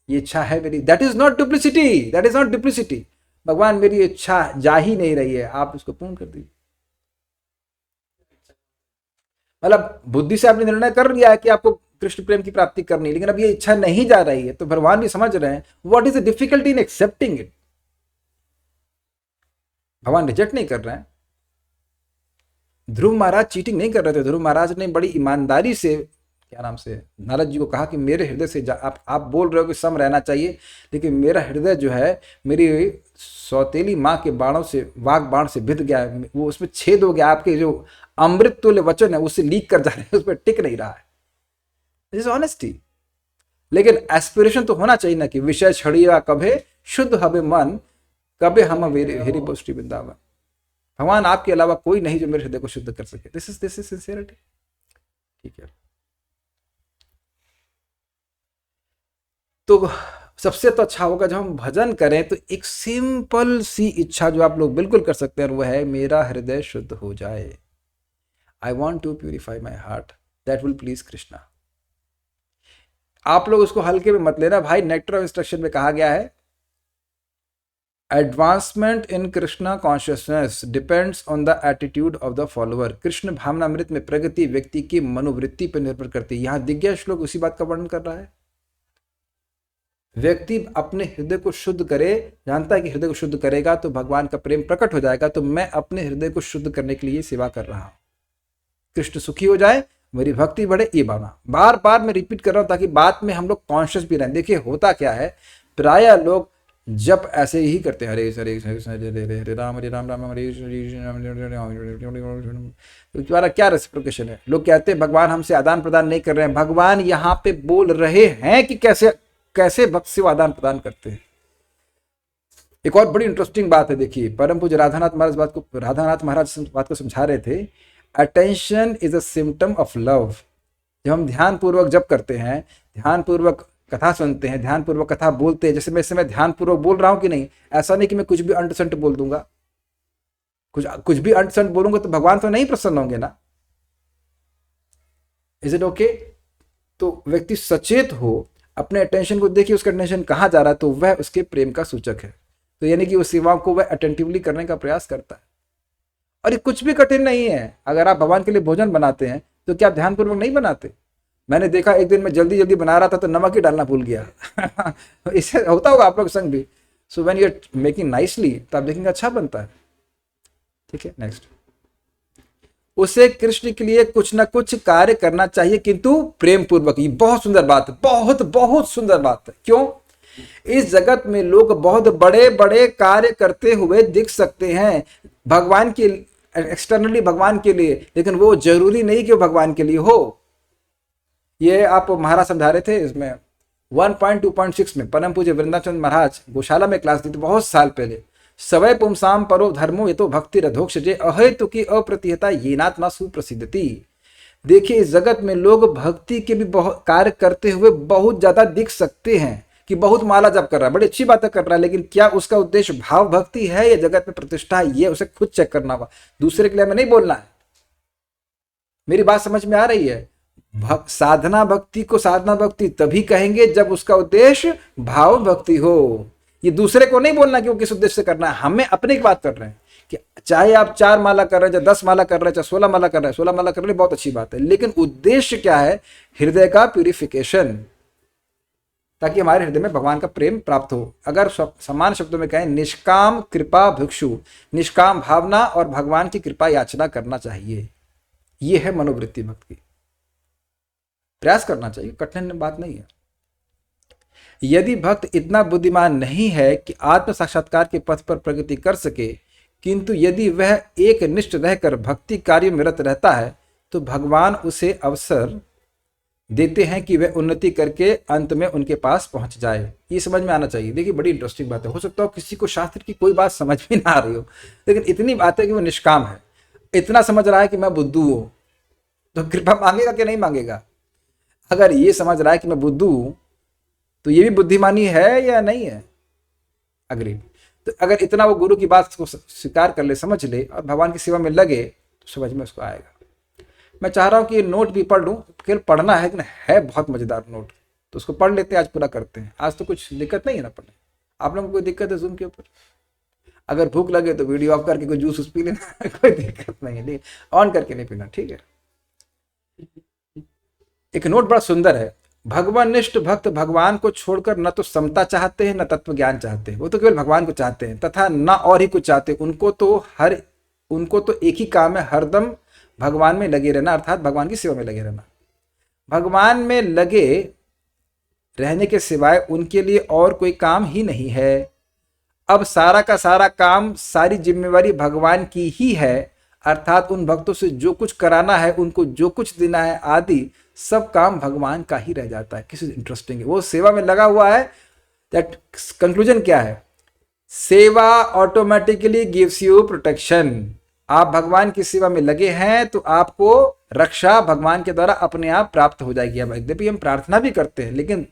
Speaker 1: ये इच्छा है मेरी, that is not duplicity, that is not duplicity. भगवान मेरी इच्छा जा ही नहीं रही है, आप इसको पूर्ण कर दीजिए। मतलब बुद्धि से आपने निर्णय कर लिया है कि आपको कृष्ण प्रेम की प्राप्ति करनी है, लेकिन अब ये इच्छा नहीं जा रही है, तो भगवान भी समझ रहे हैं what is the difficulty in accepting it. भगवान रिजेक्ट नहीं कर रहे हैं। ध्रुव महाराज चीटिंग नहीं कर रहे थे, ध्रुव महाराज ने बड़ी ईमानदारी से, क्या नाम से, नारद जी को कहा कि मेरे हृदय से आप बोल रहे हो कि सम रहना चाहिए, लेकिन मेरा हृदय जो है मेरी सौतेली माँ के बाणों से, वाग बाण से भिद गया है, वो उसमें छेद हो गया, आपके जो अमृत तुल्य वचन है उससे लीक कर जा रहे हैं, उस पर टिक नहीं रहा है। This is honesty. लेकिन एस्पिरेशन तो होना चाहिए ना कि विषय छड़िया कभे शुद्ध हवे मन, कभी हम हेरी पोस्टी वृंदावन। भगवान आपके अलावा कोई नहीं जो मेरे हृदय को शुद्ध कर सके। This is sincerity. ठीक है, तो सबसे तो अच्छा होगा जब हम भजन करें तो एक सिंपल सी इच्छा जो आप लोग बिल्कुल कर सकते हैं, वो है मेरा हृदय शुद्ध हो जाए। I want to purify my heart, that will please Krishna. आप लोग उसको हल्के में मत लेना भाई, नेक्टर ऑफ इंस्ट्रक्शन में कहा गया है, advancement in Krishna consciousness depends on the attitude of the follower. Krishna भावनामृत में प्रगति व्यक्ति की मनोवृत्ति पर निर्भर करती है। यहां दिव्य श्लोक उसी बात का वर्णन कर रहा है। व्यक्ति अपने हृदय को शुद्ध करे, जानता है कि हृदय को शुद्ध करेगा तो भगवान का प्रेम प्रकट हो जाएगा, तो मैं अपने हृदय को शुद्ध करने के लिए सेवा कर रहा हूं, कृष्ण सुखी हो जाए, मेरी भक्ति बढ़े, ये भावना। बार बार मैं रिपीट कर रहा हूं ताकि बात में हम लोग कॉन्शियस भी रहें। देखिए होता क्या है, प्राय लोग जब ऐसे ही करते हैं, हरे हरे हरे राम हरे राम राम हरे तो तुम्हारा क्या रेसिप्रोकेशन है? लोग कहते हैं भगवान हमसे आदान प्रदान नहीं कर रहे हैं। भगवान यहाँ पे बोल रहे हैं कि कैसे कैसे भक्त से आदान प्रदान करते हैं। एक और बड़ी इंटरेस्टिंग बात है, देखिए परम पूज्य राधानाथ महाराज बात को समझा रहे थे, attention is a symptom of love. जब हम ध्यान पूर्वक जप करते हैं, ध्यान पूर्वक कथा सुनते हैं, ध्यान पूर्वक कथा बोलते हैं, जैसे मैं इस समय ध्यान पूर्वक बोल रहा हूं कि नहीं, ऐसा नहीं कि मैं कुछ भी अंटसंट बोल दूंगा, कुछ भी अंटसंट बोलूंगा तो भगवान तो नहीं प्रसन्न होंगे ना। Is it okay? तो व्यक्ति सचेत हो, अपने अटेंशन को देखिए उसका अटेंशन कहाँ जा रहा है, तो वह उसके प्रेम का सूचक है। तो यानी कि उस सेवाओं को वह अटेंटिवली करने का प्रयास करता है। और ये कुछ भी कठिन नहीं है। अगर आप भगवान के लिए भोजन बनाते हैं तो क्या आप ध्यानपूर्वक नहीं बनाते? मैंने देखा एक दिन मैं जल्दी जल्दी बना रहा था तो नमक ही डालना भूल गया इससे होता होगा आप लोग संग भी। So when you are making nicely तो आप देखेंगे अच्छा बनता है। ठीक है, नेक्स्ट, उसे कृष्ण के लिए कुछ ना कुछ कार्य करना चाहिए किंतु प्रेम पूर्वक। ये बहुत सुंदर बात है, बहुत बहुत सुंदर बात है। क्यों? इस जगत में लोग बहुत बड़े बड़े कार्य करते हुए दिख सकते हैं, भगवान की एक्सटर्नली भगवान के लिए, लेकिन वो जरूरी नहीं कि वो भगवान के लिए हो। ये आप महाराज समझा रहे थे इसमें 1.2.6 में परम पूज्य वृंदाचंद महाराज गौशाला में क्लास दी थी बहुत साल पहले। सवय पुंसाम परो धर्मो ये तो भक्ति रधोक्षजे अहेतु की अप्रतिहता येनात्मा सुप्रसिद्धति। देखिए इस जगत में लोग भक्ति के भी बहुत कार्य करते हुए बहुत ज्यादा दिख सकते हैं कि बहुत माला जप कर रहा है, बड़ी अच्छी बातें कर रहा है, लेकिन क्या उसका उद्देश्य भाव भक्ति है या जगत में प्रतिष्ठा है, ये उसे खुद चेक करना होगा, दूसरे के लिए हमें नहीं बोलना है। मेरी बात समझ में आ रही है? साधना भक्ति को साधना भक्ति तभी कहेंगे जब उसका उद्देश्य भाव भक्ति हो। ये दूसरे को नहीं बोलना कि वो किस उद्देश्य से करना है, हमें अपने की बात कर रहे हैं कि चाहे आप 4 माला कर रहे हैं, चाहे 10 माला कर रहे हैं, चाहे 16 माला कर रहे हैं, 16 माला कर रहे हैं, बहुत अच्छी बात है, लेकिन उद्देश्य क्या है? हृदय का प्यूरिफिकेशन, ताकि हमारे हृदय में भगवान का प्रेम प्राप्त हो। अगर समान शब्दों में कहें, निष्काम कृपा भिक्षु, निष्काम भावना और भगवान की कृपा याचना करना चाहिए। ये है मनोवृत्ति भक्ति। प्रयास करना चाहिए, कठिन बात नहीं है। यदि भक्त इतना बुद्धिमान नहीं है कि आत्म साक्षात्कार के पथ पर प्रगति कर सके, किंतु यदि वह एक निष्ठ रहकर भक्ति कार्य में रत रहता है, तो भगवान उसे अवसर देते हैं कि वह उन्नति करके अंत में उनके पास पहुंच जाए। ये समझ में आना चाहिए। देखिए बड़ी इंटरेस्टिंग बात है, हो सकता हो किसी को शास्त्र की कोई बात समझ में ना आ रही हो, लेकिन इतनी बात है कि वो निष्काम है, इतना समझ रहा है कि मैं बुद्धू हूँ, तो कृपा मांगेगा कि नहीं मांगेगा? अगर ये समझ रहा है कि मैं बुद्धू हूँ, तो ये भी बुद्धिमानी है या नहीं है? अग्री। तो अगर इतना वो गुरु की बात को स्वीकार कर ले, समझ ले और भगवान की सेवा में लगे, तो समझ में उसको आएगा। मैं चाह रहा हूँ कि ये नोट भी पढ़ लूँ, केवल पढ़ना है, लेकिन है बहुत मजेदार नोट, तो उसको पढ़ लेते हैं, आज पूरा करते हैं। आज तो कुछ दिक्कत नहीं है ना पढ़ने? आप लोगों को कोई दिक्कत है जूम के ऊपर? अगर भूख लगे तो वीडियो ऑफ करके कोई जूस पी लेना कोई दिक्कत नहीं है, ऑन करके नहीं पीना, ठीक है? एक नोट बड़ा सुंदर है, भगवानिष्ठ भक्त भगवान को छोड़कर न तो समता चाहते हैं न तत्व ज्ञान चाहते हैं, वो तो केवल भगवान को चाहते हैं, तथा न और ही कुछ चाहते। उनको तो एक ही काम है, हरदम भगवान में लगे रहना, अर्थात भगवान की सेवा में लगे रहना। भगवान में लगे रहने के सिवाय उनके लिए और कोई काम ही नहीं है। अब सारा का सारा काम, सारी जिम्मेवारी भगवान की ही है, अर्थात उन भक्तों से जो कुछ कराना है, उनको जो कुछ देना है आदि सब काम भगवान का ही रह जाता है। किसी इंटरेस्टिंग है, वो सेवा में लगा हुआ है। दैट कंक्लूजन क्या है? सेवा ऑटोमेटिकली गिव्स यू प्रोटेक्शन। आप भगवान की सेवा में लगे हैं तो आपको रक्षा भगवान के द्वारा अपने आप प्राप्त हो जाएगी। अब यद्यपि हम प्रार्थना भी करते हैं, लेकिन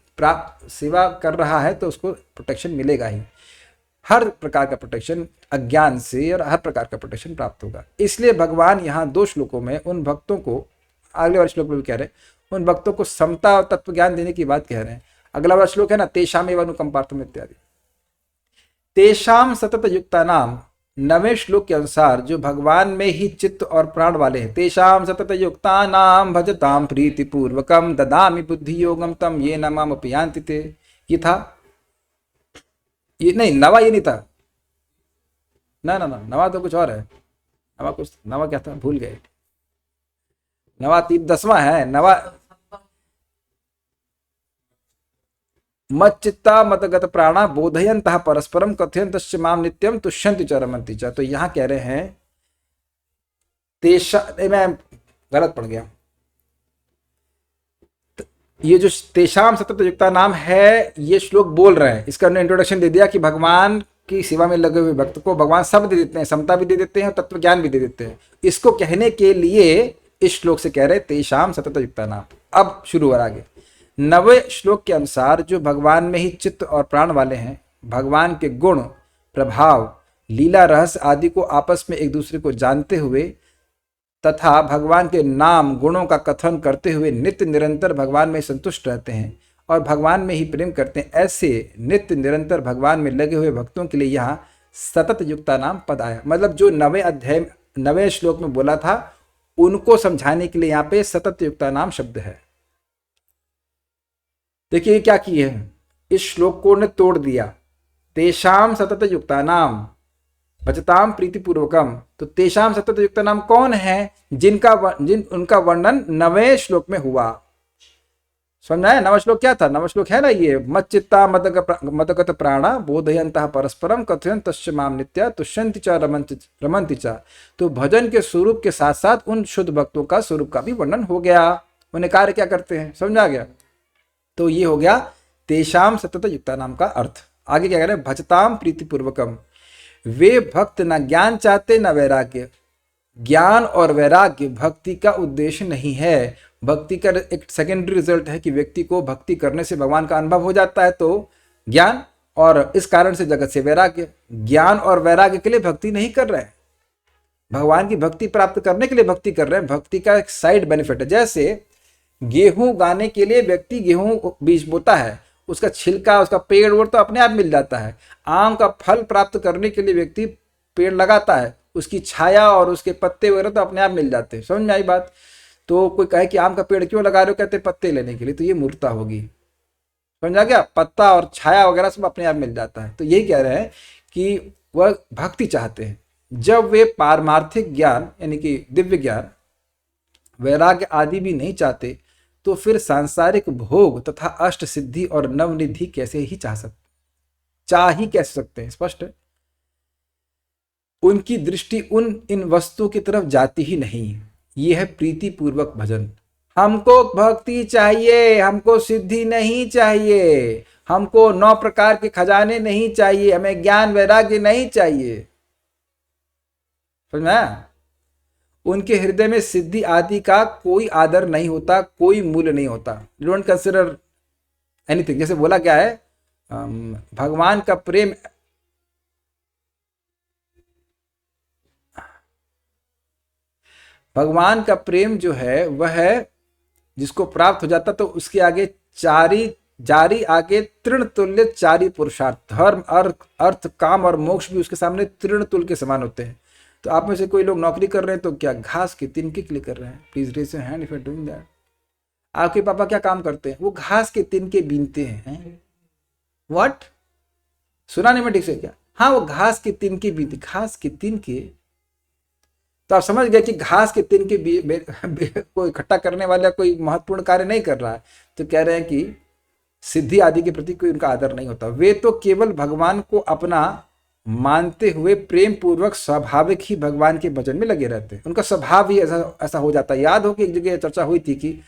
Speaker 1: सेवा कर रहा है तो उसको प्रोटेक्शन मिलेगा ही, हर प्रकार का प्रोटेक्शन, अज्ञान से और हर प्रकार का प्रोटेक्शन प्राप्त होगा। इसलिए भगवान यहाँ 2 श्लोकों में उन भक्तों को, अगले वाले श्लोक में भी कह रहे हैं, उन भक्तों को समता और तत्व ज्ञान देने की बात कह रहे हैं। अगला वाला श्लोक है ना, तेषाम एव अनुकंपार्थम इत्यादि। तेषाम सतत युक्ता नाम, 9वें श्लोक के अनुसार जो भगवान में ही चित्त और प्राण वाले हैं, तेषाम सतत युक्ता नाम भजताम प्रीति पूर्वकम ददामि बुद्धि योगम तम ये न माम अपयान्ति ते। ये था, ये नहीं, नवा ये नहीं था ना, नवा तो कुछ और है। नवा क्या था, भूल गए। नवा 10वां है। नवा मच्चित्ता मतगत प्राणा बोधयन्तः परस्परम कथयन्तश्च माम नित्यम तुष्यन्ति च रमन्ति च। तो यहां कह रहे हैं मैं गलत पढ़ गया। ये जो तेषाम सतत युक्ता नाम है, ये श्लोक बोल रहे हैं, इसका हमने इंट्रोडक्शन दे दिया कि भगवान की सेवा में लगे हुए भक्त को भगवान सब दे देते हैं, समता भी दे देते हैं, तत्व ज्ञान भी दे देते हैं। इसको कहने के लिए इस श्लोक से कह रहे तेषाम सतत युक्ता नाम। अब शुरू हो आगे। 9वें श्लोक के अनुसार जो भगवान में ही चित्त और प्राण वाले हैं, भगवान के गुण, प्रभाव, लीला, रहस्य आदि को आपस में एक दूसरे को जानते हुए तथा भगवान के नाम गुणों का कथन करते हुए नित्य निरंतर भगवान में संतुष्ट रहते हैं और भगवान में ही प्रेम करते हैं, ऐसे नित्य निरंतर भगवान में लगे हुए भक्तों के लिए यहाँ सतत युक्ता नाम पद आया। मतलब जो 9वें श्लोक में बोला था, उनको समझाने के लिए यहाँ पे सतत युक्ता नाम शब्द है। देखिए क्या किए हैं, इस श्लोक को ने तोड़ दिया। तेषाम सतत युक्ता नाम भजताम प्रीति पूर्वकम। तो तेषाम सतत युक्ता नाम कौन है? उनका वर्णन 9वें श्लोक में हुआ। समझ आया? नवश्लोक क्या था? नवश्लोक है ना ये, मत चित्ता मदगत प्राणा बोधयंतः परस्परम कथयन तस्य माम नित्या तुष्यंति च रमंति च। तो भजन के स्वरूप के साथ साथ उन शुद्ध भक्तों का स्वरूप का भी वर्णन हो गया, उन्हें कार्य क्या करते हैं, समझ आ गया? तो ये हो गया तेषाम सतत युक्ता नाम का अर्थ। आगे क्या कह रहे हैं? भजताम प्रीतिपूर्वकम, वे भक्त न ज्ञान चाहते न वैराग्य। ज्ञान और वैराग्य भक्ति का उद्देश्य नहीं है। भक्ति का एक सेकेंडरी रिजल्ट है कि व्यक्ति को भक्ति करने से भगवान का अनुभव हो जाता है, तो ज्ञान, और इस कारण से जगत से वैराग्य। ज्ञान और वैराग्य के लिए भक्ति नहीं कर रहे हैं, भगवान की भक्ति प्राप्त करने के लिए भक्ति कर रहे हैं। भक्ति का एक साइड बेनिफिट है। जैसे गेहूं उगाने के लिए व्यक्ति गेहूं बीज बोता है, उसका छिलका, उसका पेड़ वोड़ तो अपने आप मिल जाता है। आम का फल प्राप्त करने के लिए व्यक्ति पेड़ लगाता है, उसकी छाया और उसके पत्ते वगैरह तो अपने आप मिल जाते हैं। समझ में आई बात? तो कोई कहे कि आम का पेड़ क्यों लगा रहे हो, कहते पत्ते लेने के लिए, तो ये मूर्खता होगी। समझ आ गया? पत्ता और छाया वगैरह सब अपने आप मिल जाता है। तो यही कह रहे हैं कि वह भक्ति चाहते हैं। जब वे पारमार्थिक ज्ञान यानी कि दिव्य ज्ञान, वैराग्य आदि भी नहीं चाहते, तो फिर सांसारिक भोग तथा अष्ट सिद्धि और नवनिधि कैसे ही चाह ही कैसे सकते हैं? स्पष्ट है। उनकी दृष्टि इन वस्तुओं की तरफ जाती ही नहीं। यह है प्रीति पूर्वक भजन। हमको भक्ति चाहिए, हमको सिद्धि नहीं चाहिए, हमको 9 प्रकार के खजाने नहीं चाहिए, हमें ज्ञान वैराग्य नहीं चाहिए। समझ में आया? उनके हृदय में सिद्धि आदि का कोई आदर नहीं होता, कोई मूल्य नहीं होता। Don't consider anything. जैसे बोला क्या है, भगवान का प्रेम, भगवान का प्रेम जो है वह है जिसको प्राप्त हो जाता तो उसके आगे जारी आगे तृण तुल्य चारी पुरुषार्थ, धर्म अर्थ काम और मोक्ष भी उसके सामने तृण तुल्य के समान होते हैं। तो आप में से कोई लोग नौकरी कर रहे हैं तो क्या घास के तिनके के लिए कर रहे हैं? Please raise your hand if you are doing that. आपके पापा क्या काम करते हैं? वो घास के तिनके बीनते हैं। व्हाट? सुना नहीं मैं ठीक से क्या? हाँ, वो घास के तिनके बीनते। घास के तिनके, तो आप समझ गए कि घास के तिनके कोई इकट्ठा करने वाला कोई महत्वपूर्ण कार्य नहीं कर रहा है। तो कह रहे हैं कि सिद्धि आदि के प्रति कोई उनका आदर नहीं होता। वे तो केवल भगवान को अपना मानते हुए प्रेम पूर्वक स्वाभाविक ही भगवान के भजन में लगे रहते हैं। उनका स्वभाव ही ऐसा हो जाता है। याद हो कि एक जगह चर्चा हुई थी कि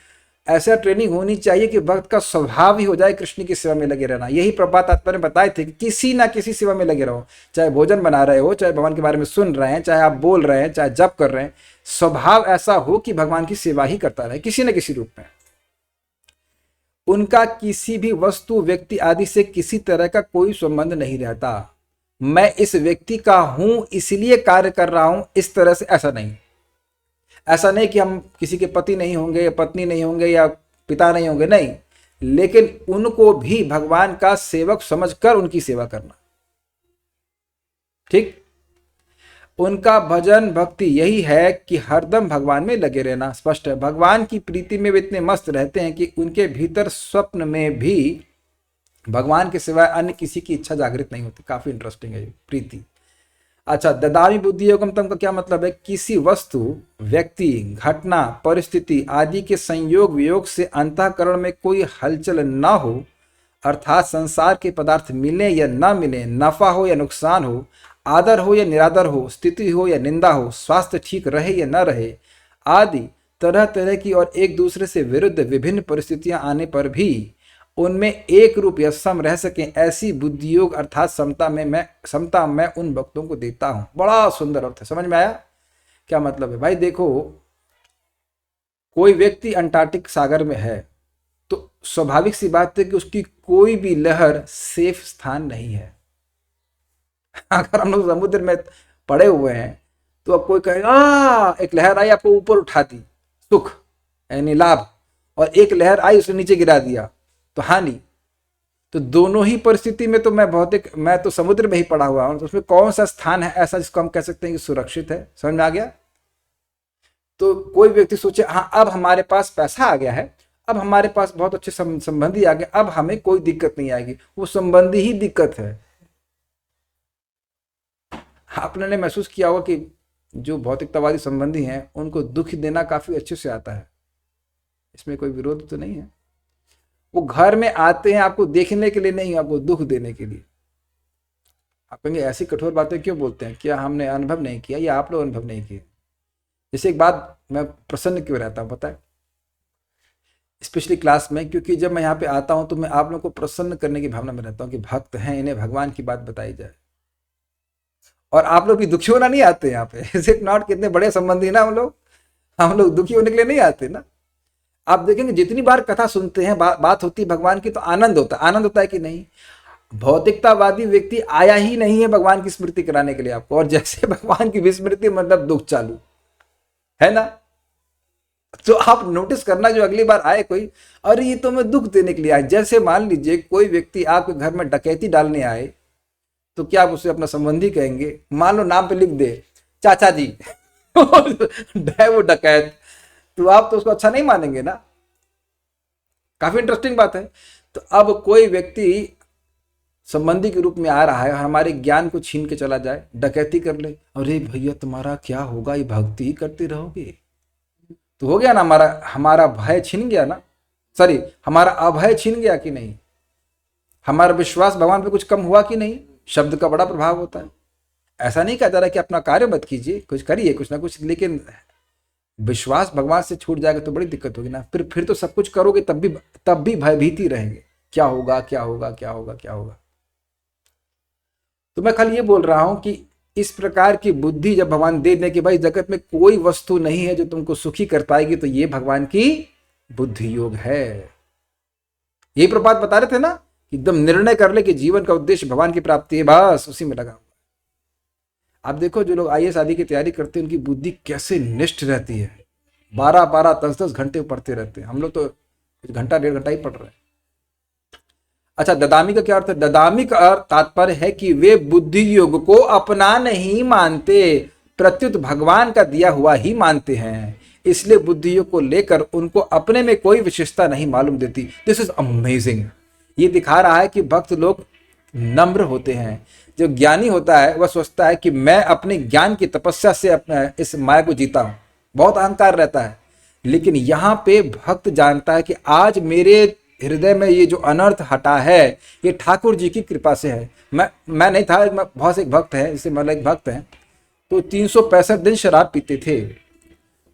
Speaker 1: ऐसा ट्रेनिंग होनी चाहिए कि भक्त का स्वभाव ही हो जाए कृष्ण की सेवा में लगे रहना। यही प्रभात तात्पर्य ने बताए थे कि किसी ना किसी सेवा में लगे रहो, चाहे भोजन बना रहे हो, चाहे भगवान के बारे में सुन रहे हैं, चाहे आप बोल रहे हैं, चाहे जप कर रहे हैं, स्वभाव ऐसा हो कि भगवान की सेवा ही करता रहे किसी न किसी रूप में। उनका किसी भी वस्तु, व्यक्ति आदि से किसी तरह का कोई संबंध नहीं रहता। मैं इस व्यक्ति का हूं इसलिए कार्य कर रहा हूं, इस तरह से ऐसा नहीं। ऐसा नहीं कि हम किसी के पति नहीं होंगे या पत्नी नहीं होंगे या पिता नहीं होंगे, नहीं, लेकिन उनको भी भगवान का सेवक समझकर उनकी सेवा करना। ठीक? उनका भजन भक्ति यही है कि हरदम भगवान में लगे रहना। स्पष्ट है। भगवान की प्रीति में वे इतने मस्त रहते हैं कि उनके भीतर स्वप्न में भी भगवान के सिवाय अन्य किसी की इच्छा जागृत नहीं होती। काफी इंटरेस्टिंग है ये प्रीति। अच्छा, ददामी बुद्धि योगम तम का क्या मतलब है? किसी वस्तु, व्यक्ति, घटना, परिस्थिति आदि के संयोग वियोग से अंतःकरण में कोई हलचल न हो, अर्थात संसार के पदार्थ मिले या न मिले, नफा हो या नुकसान हो, आदर हो या निरादर हो, स्थिति हो या निंदा हो, स्वास्थ्य ठीक रहे या न रहे आदि तरह तरह की और एक दूसरे से विरुद्ध विभिन्न परिस्थितियां आने पर भी उनमें एक रूप या सम रह सके, ऐसी बुद्धि योग अर्थात समता मैं उन भक्तों को देता हूं। बड़ा सुंदर अर्थ है। समझ में आया क्या मतलब है? भाई देखो, कोई व्यक्ति अंटार्कटिक सागर में है तो स्वाभाविक सी बात है कि उसकी कोई भी लहर सेफ स्थान नहीं है। अगर हम लोग समुद्र में पड़े हुए हैं तो अब कोई कहेगा एक लहर आई आपको ऊपर उठा दी, सुख यानी लाभ, और एक लहर आई उसने नीचे गिरा दिया तो हानि। तो दोनों ही परिस्थिति में तो मैं तो समुद्र में ही पड़ा हुआ हूं, तो उसमें कौन सा स्थान है ऐसा जिसको हम कह सकते हैं कि सुरक्षित है? समझ में आ गया? तो कोई व्यक्ति सोचे हाँ अब हमारे पास पैसा आ गया है, अब हमारे पास बहुत अच्छे संबंधी आ गए, अब हमें कोई दिक्कत नहीं आएगी। वो संबंधी ही दिक्कत है। आपने महसूस किया होगा कि जो भौतिकतावादी संबंधी हैं उनको दुख देना काफी अच्छे से आता है, इसमें कोई विरोध तो नहीं है। वो घर में आते हैं आपको देखने के लिए नहीं, आपको दुख देने के लिए। आप कहेंगे ऐसी कठोर बातें क्यों बोलते हैं, क्या हमने अनुभव नहीं किया या आप लोग अनुभव नहीं किए? जैसे एक बात, मैं प्रसन्न क्यों रहता हूँ पता है, स्पेशली क्लास में, क्योंकि जब मैं यहाँ पे आता हूँ तो मैं आप लोगों को प्रसन्न करने की भावना में रहता हूँ कि भक्त हैं, इन्हें भगवान की बात बताई जाए। और आप लोग भी दुखी होना नहीं आते यहाँ पे, इज इट नॉट? कितने बड़े संबंधी ना हम लोग दुखी होने के लिए नहीं आते ना। आप देखेंगे जितनी बार कथा सुनते हैं, बात होती है भगवान की, तो आनंद होता है कि नहीं? भौतिकतावादी व्यक्ति आया ही नहीं है भगवान की स्मृति कराने के लिए आपको, और जैसे भगवान की विस्मृति मतलब दुख चालू है ना। तो आप नोटिस करना, जो अगली बार आए कोई, अरे ये तो मैं दुख देने के लिए आए। जैसे मान लीजिए कोई व्यक्ति आपके घर में डकैती डालने आए, तो क्या आप उसे अपना संबंधी कहेंगे? मान लो नाम पे लिख दे चाचा जी है वो डकैत, तो आप तो उसको अच्छा नहीं मानेंगे ना। काफी इंटरेस्टिंग बात है। तो अब कोई व्यक्ति संबंधी के रूप में आ रहा है, हमारे ज्ञान को छीन के चला जाए, डकैती कर ले, अरे भैया तुम्हारा क्या होगा, ये भक्ति ही करते रहोगे, तो हो गया ना, हमारा भय छिन गया ना, सॉरी हमारा अभय छिन गया कि नहीं? हमारा विश्वास भगवान पे कुछ कम हुआ कि नहीं? शब्द का बड़ा प्रभाव होता है। ऐसा नहीं कहा जा रहा कि अपना कार्य मत कीजिए, कुछ करिए कुछ ना कुछ, लेकिन विश्वास भगवान से छूट जाएगा तो बड़ी दिक्कत होगी ना। फिर तो सब कुछ करोगे तब भी भयभीति रहेंगे, क्या होगा क्या होगा क्या होगा क्या होगा। तो मैं खाली ये बोल रहा हूं कि इस प्रकार की बुद्धि जब भगवान दे दें कि भाई जगत में कोई वस्तु नहीं है जो तुमको सुखी कर पाएगी, तो ये भगवान की बुद्धि योग है। यही प्रपात बता रहे थे ना, एकदम निर्णय कर ले कि जीवन का उद्देश्य भगवान की प्राप्ति है, बस उसी में लगा। आप देखो जो लोग IAS आदि की तैयारी करते हैं, उनकी बुद्धि कैसे निष्ठ रहती है, 12-12 10-10 घंटे पढ़ते रहते हैं। हम लोग तो घंटा 1.5 घंटा ही पढ़ रहे हैं। अच्छा, ददामी का क्या अर्थ है? ददामी का अर्थ तात्पर्य है कि वे बुद्धि योग को अपना नहीं मानते, प्रत्युत भगवान का दिया हुआ ही मानते हैं, इसलिए बुद्धि योग को लेकर उनको अपने में कोई विशेषता नहीं मालूम देती। This is amazing. ये दिखा रहा है कि भक्त लोग नम्र होते हैं। जो ज्ञानी होता है वह सोचता है कि मैं अपने ज्ञान की तपस्या से अपने इस माया को जीता हूं, बहुत अहंकार रहता है। लेकिन यहाँ पे भक्त जानता है कि आज मेरे हृदय में ये जो अनर्थ हटा है, ये ठाकुर जी की कृपा से है। मैं नहीं था, मैं बहुत से भक्त हैं, जैसे मतलब एक भक्त हैं, तो 365 दिन शराब पीते थे,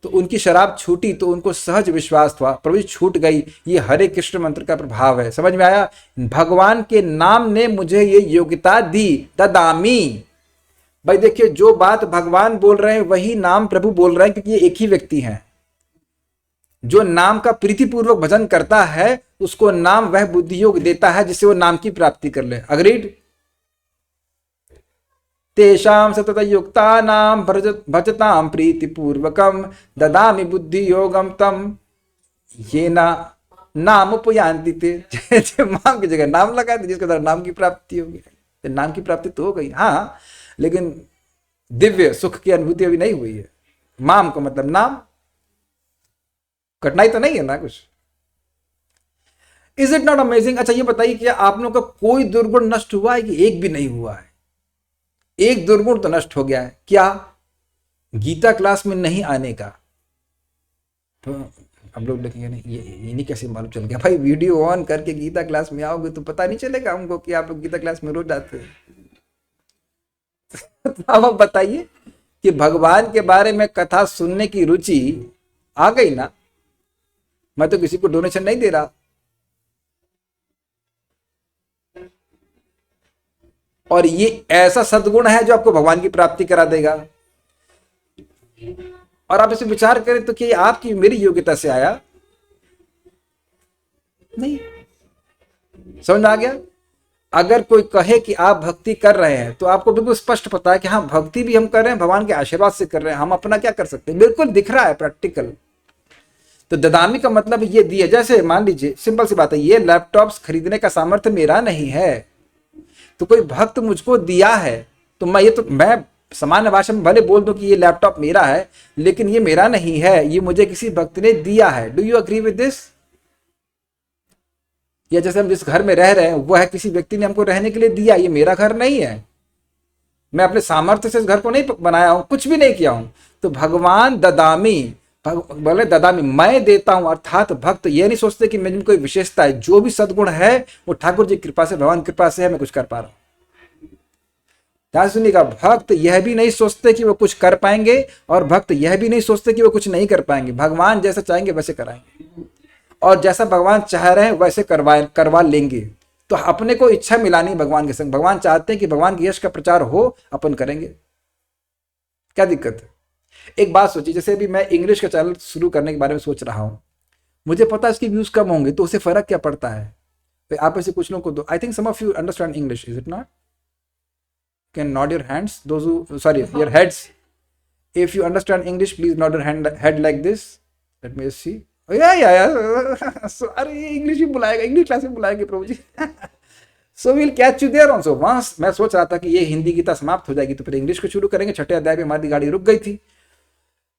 Speaker 1: तो उनकी शराब छूटी तो उनको सहज विश्वास हुआ, प्रभु छूट गई, ये हरे कृष्ण मंत्र का प्रभाव है। समझ में आया? भगवान के नाम ने मुझे ये योग्यता दी, ददामी। भाई देखिए, जो बात भगवान बोल रहे हैं वही नाम प्रभु बोल रहे हैं, क्योंकि ये एक ही व्यक्ति हैं। जो नाम का प्रीतिपूर्वक भजन करता है उसको नाम वह बुद्धि योग देता है जिससे वो नाम की प्राप्ति कर ले। अग्रीड? तेषां सतत युक्तानां भजतां प्रीतिपूर्वकं ददामि बुद्धि योगम तम ये नाम उपयांति ते। माम की जगह नाम लगा दे, जिसके द्वारा नाम की प्राप्ति होगी। नाम की प्राप्ति तो हो गई, हाँ, लेकिन दिव्य सुख की अनुभूति अभी नहीं हुई है। माम का मतलब नाम, कठिनाई तो नहीं है ना कुछ। Is it not amazing? अच्छा ये बताइए, क्या आप लोगों का कोई दुर्गुण नष्ट हुआ है कि एक भी नहीं हुआ है? एक दुर्गुण तो नष्ट हो गया है, क्या? गीता क्लास में नहीं आने का। तो हम लोग देखेंगे नहीं, ये नहीं कैसे मालूम चल गया? भाई वीडियो ऑन करके गीता क्लास में आओगे तो पता नहीं चलेगा हमको कि आप लोग गीता क्लास में रोज आते हैं। अब आप बताइए कि भगवान के बारे में कथा सुनने की रुचि आ गई ना। मैं तो किसी को डोनेशन नहीं दे रहा, और ये ऐसा सद्गुण है जो आपको भगवान की प्राप्ति करा देगा। और आप इसे विचार करें तो कि आपकी मेरी योग्यता से आया नहीं। समझ में आ गया? अगर कोई कहे कि आप भक्ति कर रहे हैं तो आपको बिल्कुल स्पष्ट पता है कि हाँ, भक्ति भी हम कर रहे हैं, भगवान के आशीर्वाद से कर रहे हैं, हम अपना क्या कर सकते हैं, बिल्कुल दिख रहा है प्रैक्टिकल। तो ददामी का मतलब ये दिया। जैसे मान लीजिए सिंपल सी बात है, ये लैपटॉप्स खरीदने का सामर्थ्य मेरा नहीं है, तो कोई भक्त मुझको दिया है, तो मैं सामान्य भाषा में भले बोल दूं कि ये लैपटॉप मेरा है, लेकिन ये मेरा नहीं है, ये मुझे किसी भक्त ने दिया है। Do you agree with this? या जैसे हम जिस घर में रह रहे हैं वो है किसी व्यक्ति ने हमको रहने के लिए दिया, ये मेरा घर नहीं है, मैं अपने सामर्थ्य से इस घर को नहीं बनाया हूं, कुछ भी नहीं किया हूं। तो भगवान ददामी, बोले ददामी, मैं देता हूं, अर्थात भक्त ये नहीं सोचते कि मेरी कोई विशेषता है, जो भी सद्गुण है वो ठाकुर जी की कृपा से, भगवान की कृपा से है, मैं कुछ कर पा रहा हूं। ध्यान सुनिएगा, भक्त यह भी नहीं सोचते कि वो कुछ कर पाएंगे और भक्त यह भी नहीं सोचते कि वो कुछ नहीं कर पाएंगे। भगवान जैसा चाहेंगे वैसे कराएंगे और जैसा भगवान चाह रहे हैं वैसे करवा लेंगे। तो अपने को इच्छा मिलानी भगवान के संग। भगवान चाहते हैं कि भगवान के यश का प्रचार हो, अपन करेंगे, क्या दिक्कत है। एक बात सोचिए, जैसे अभी मैं इंग्लिश का चैनल शुरू करने के बारे में सोच रहा हूं, मुझे पता है इसके व्यूज कम होंगे, तो उससे फर्क क्या पड़ता है। तो आप ऐसे कुछ लोगों को दो, I think some of you understand English, is it not? Can nod your hands, those who, sorry, your heads. If you understand English, please nod your head like this. Let me see. Oh, yeah. So, अरे English भी बुलाएगा, English class में बुलाएंगे प्रभु जी। So we'll catch you there also. Once मैं सोच रहा था कि ये हिंदी गीता समाप्त हो जाएगी तो फिर इंग्लिश को शुरू करेंगे। 6ठे अध्याय पे हमारी गाड़ी रुक गई थी।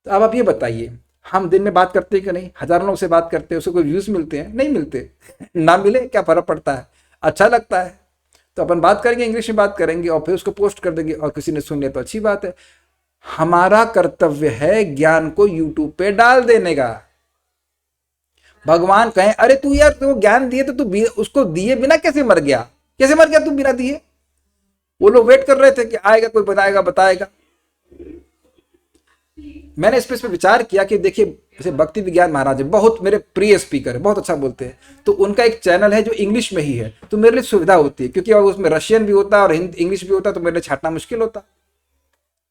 Speaker 1: तो अब आप ये बताइए, हम दिन में बात करते हैं कि नहीं? हजारों लोग से बात करते हैं, उसको कोई व्यूज मिलते हैं? नहीं मिलते। ना मिले क्या फर्क पड़ता है, अच्छा लगता है तो अपन बात करेंगे, इंग्लिश में बात करेंगे और फिर उसको पोस्ट कर देंगे और किसी ने सुन लिया तो अच्छी बात है। हमारा कर्तव्य है ज्ञान को यूट्यूब पे डाल देने का। भगवान कहें अरे तू यार तू ज्ञान दिए तो तू उसको दिए बिना कैसे मर गया, कैसे मर गया तू बिना दिए? वो लोग वेट कर रहे थे कि आएगा कोई बताएगा बताएगा। मैंने इस पे विचार किया कि देखिए, जैसे भक्ति विज्ञान महाराज है, बहुत मेरे प्रिय स्पीकर है, बहुत अच्छा बोलते हैं, तो उनका एक चैनल है जो इंग्लिश में ही है, तो मेरे लिए सुविधा होती है क्योंकि उसमें रशियन भी होता है और इंग्लिश भी होता है, तो मेरे लिए छाटना मुश्किल होता।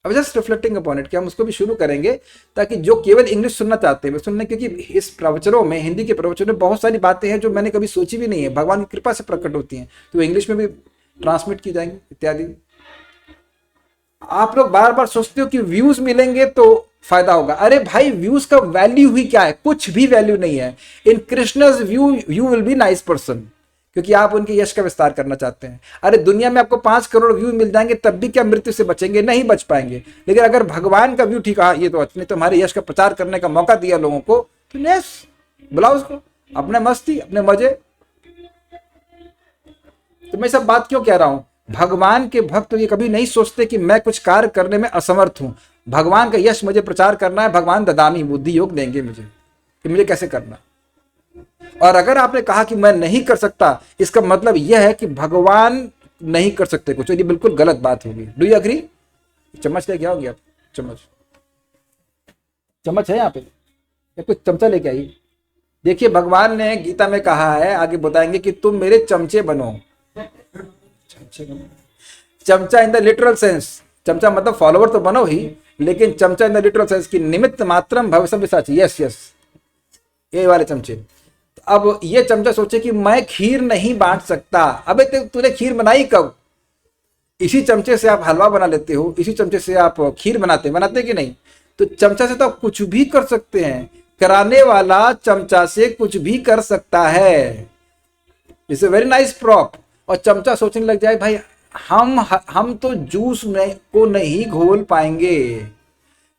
Speaker 1: अब जस्ट रिफ्लेक्टिंग अपॉन इट कि हम उसको भी शुरू करेंगे ताकि जो केवल इंग्लिश सुनना चाहते हैं वे सुनने, क्योंकि इस प्रवचनों में, हिंदी के प्रवचनों में बहुत सारी बातें हैं जो मैंने कभी सोची भी नहीं है, भगवान की कृपा से प्रकट होती हैं, तो इंग्लिश में भी ट्रांसमिट की जाएंगी इत्यादि। आप लोग बार बार सोचते हो कि व्यूज मिलेंगे तो फायदा होगा। अरे भाई, व्यूज का वैल्यू ही क्या है? कुछ भी वैल्यू नहीं है। In Krishna's view you will be nice person, क्योंकि आप उनके यश का विस्तार करना चाहते हैं। अरे दुनिया में आपको 5 करोड़ व्यू मिल जाएंगे तब भी क्या मृत्यु से बचेंगे? नहीं बच पाएंगे। लेकिन अगर भगवान का व्यू ठीक है, ये तो अच्छे, तुम्हारे यश का प्रचार करने का मौका दिया लोगों को, तो नेस बुलाओ उसको, अपने मस्ती अपने मजे। तो मैं सब बात क्यों कह रहा हूं? भगवान के भक्त ये कभी नहीं सोचते कि मैं कुछ कार्य करने में असमर्थ हूं, भगवान का यश मुझे प्रचार करना है, भगवान ददामी बुद्धि योग देंगे मुझे कि मुझे कैसे करना। और अगर आपने कहा कि मैं नहीं कर सकता, इसका मतलब यह है कि भगवान नहीं कर सकते कुछ, ये बिल्कुल गलत बात होगी। Do you agree? चम्मच लेके आओगे आप? चम्मच है यहाँ पे या कुछ चमचा लेके आइए। देखिए, भगवान ने गीता में कहा है, आगे बताएंगे कि तुम मेरे चमचे बनो। चमचा इन द लिटरल सेंस, चमचा मतलब फॉलोवर तो बनो ही, लेकिन चमचा इन द लिटरल सेंस की निमित्त मात्रम भविष्य साची। यस ये वाले चमचे। अब ये चमचा सोचे कि मैं खीर नहीं बांट सकता। अबे तूने खीर बनाई कब? इसी चमचे से आप हलवा बना लेते हो, इसी चमचे से आप खीर बनाते कि नहीं? तो चमचा से तो आप कुछ भी कर सकते हैं। कराने वाला चमचा से कुछ भी कर सकता है। It's a very nice prop. और चमचा सोचने लग जाए भाई हम तो जूस को नहीं घोल पाएंगे,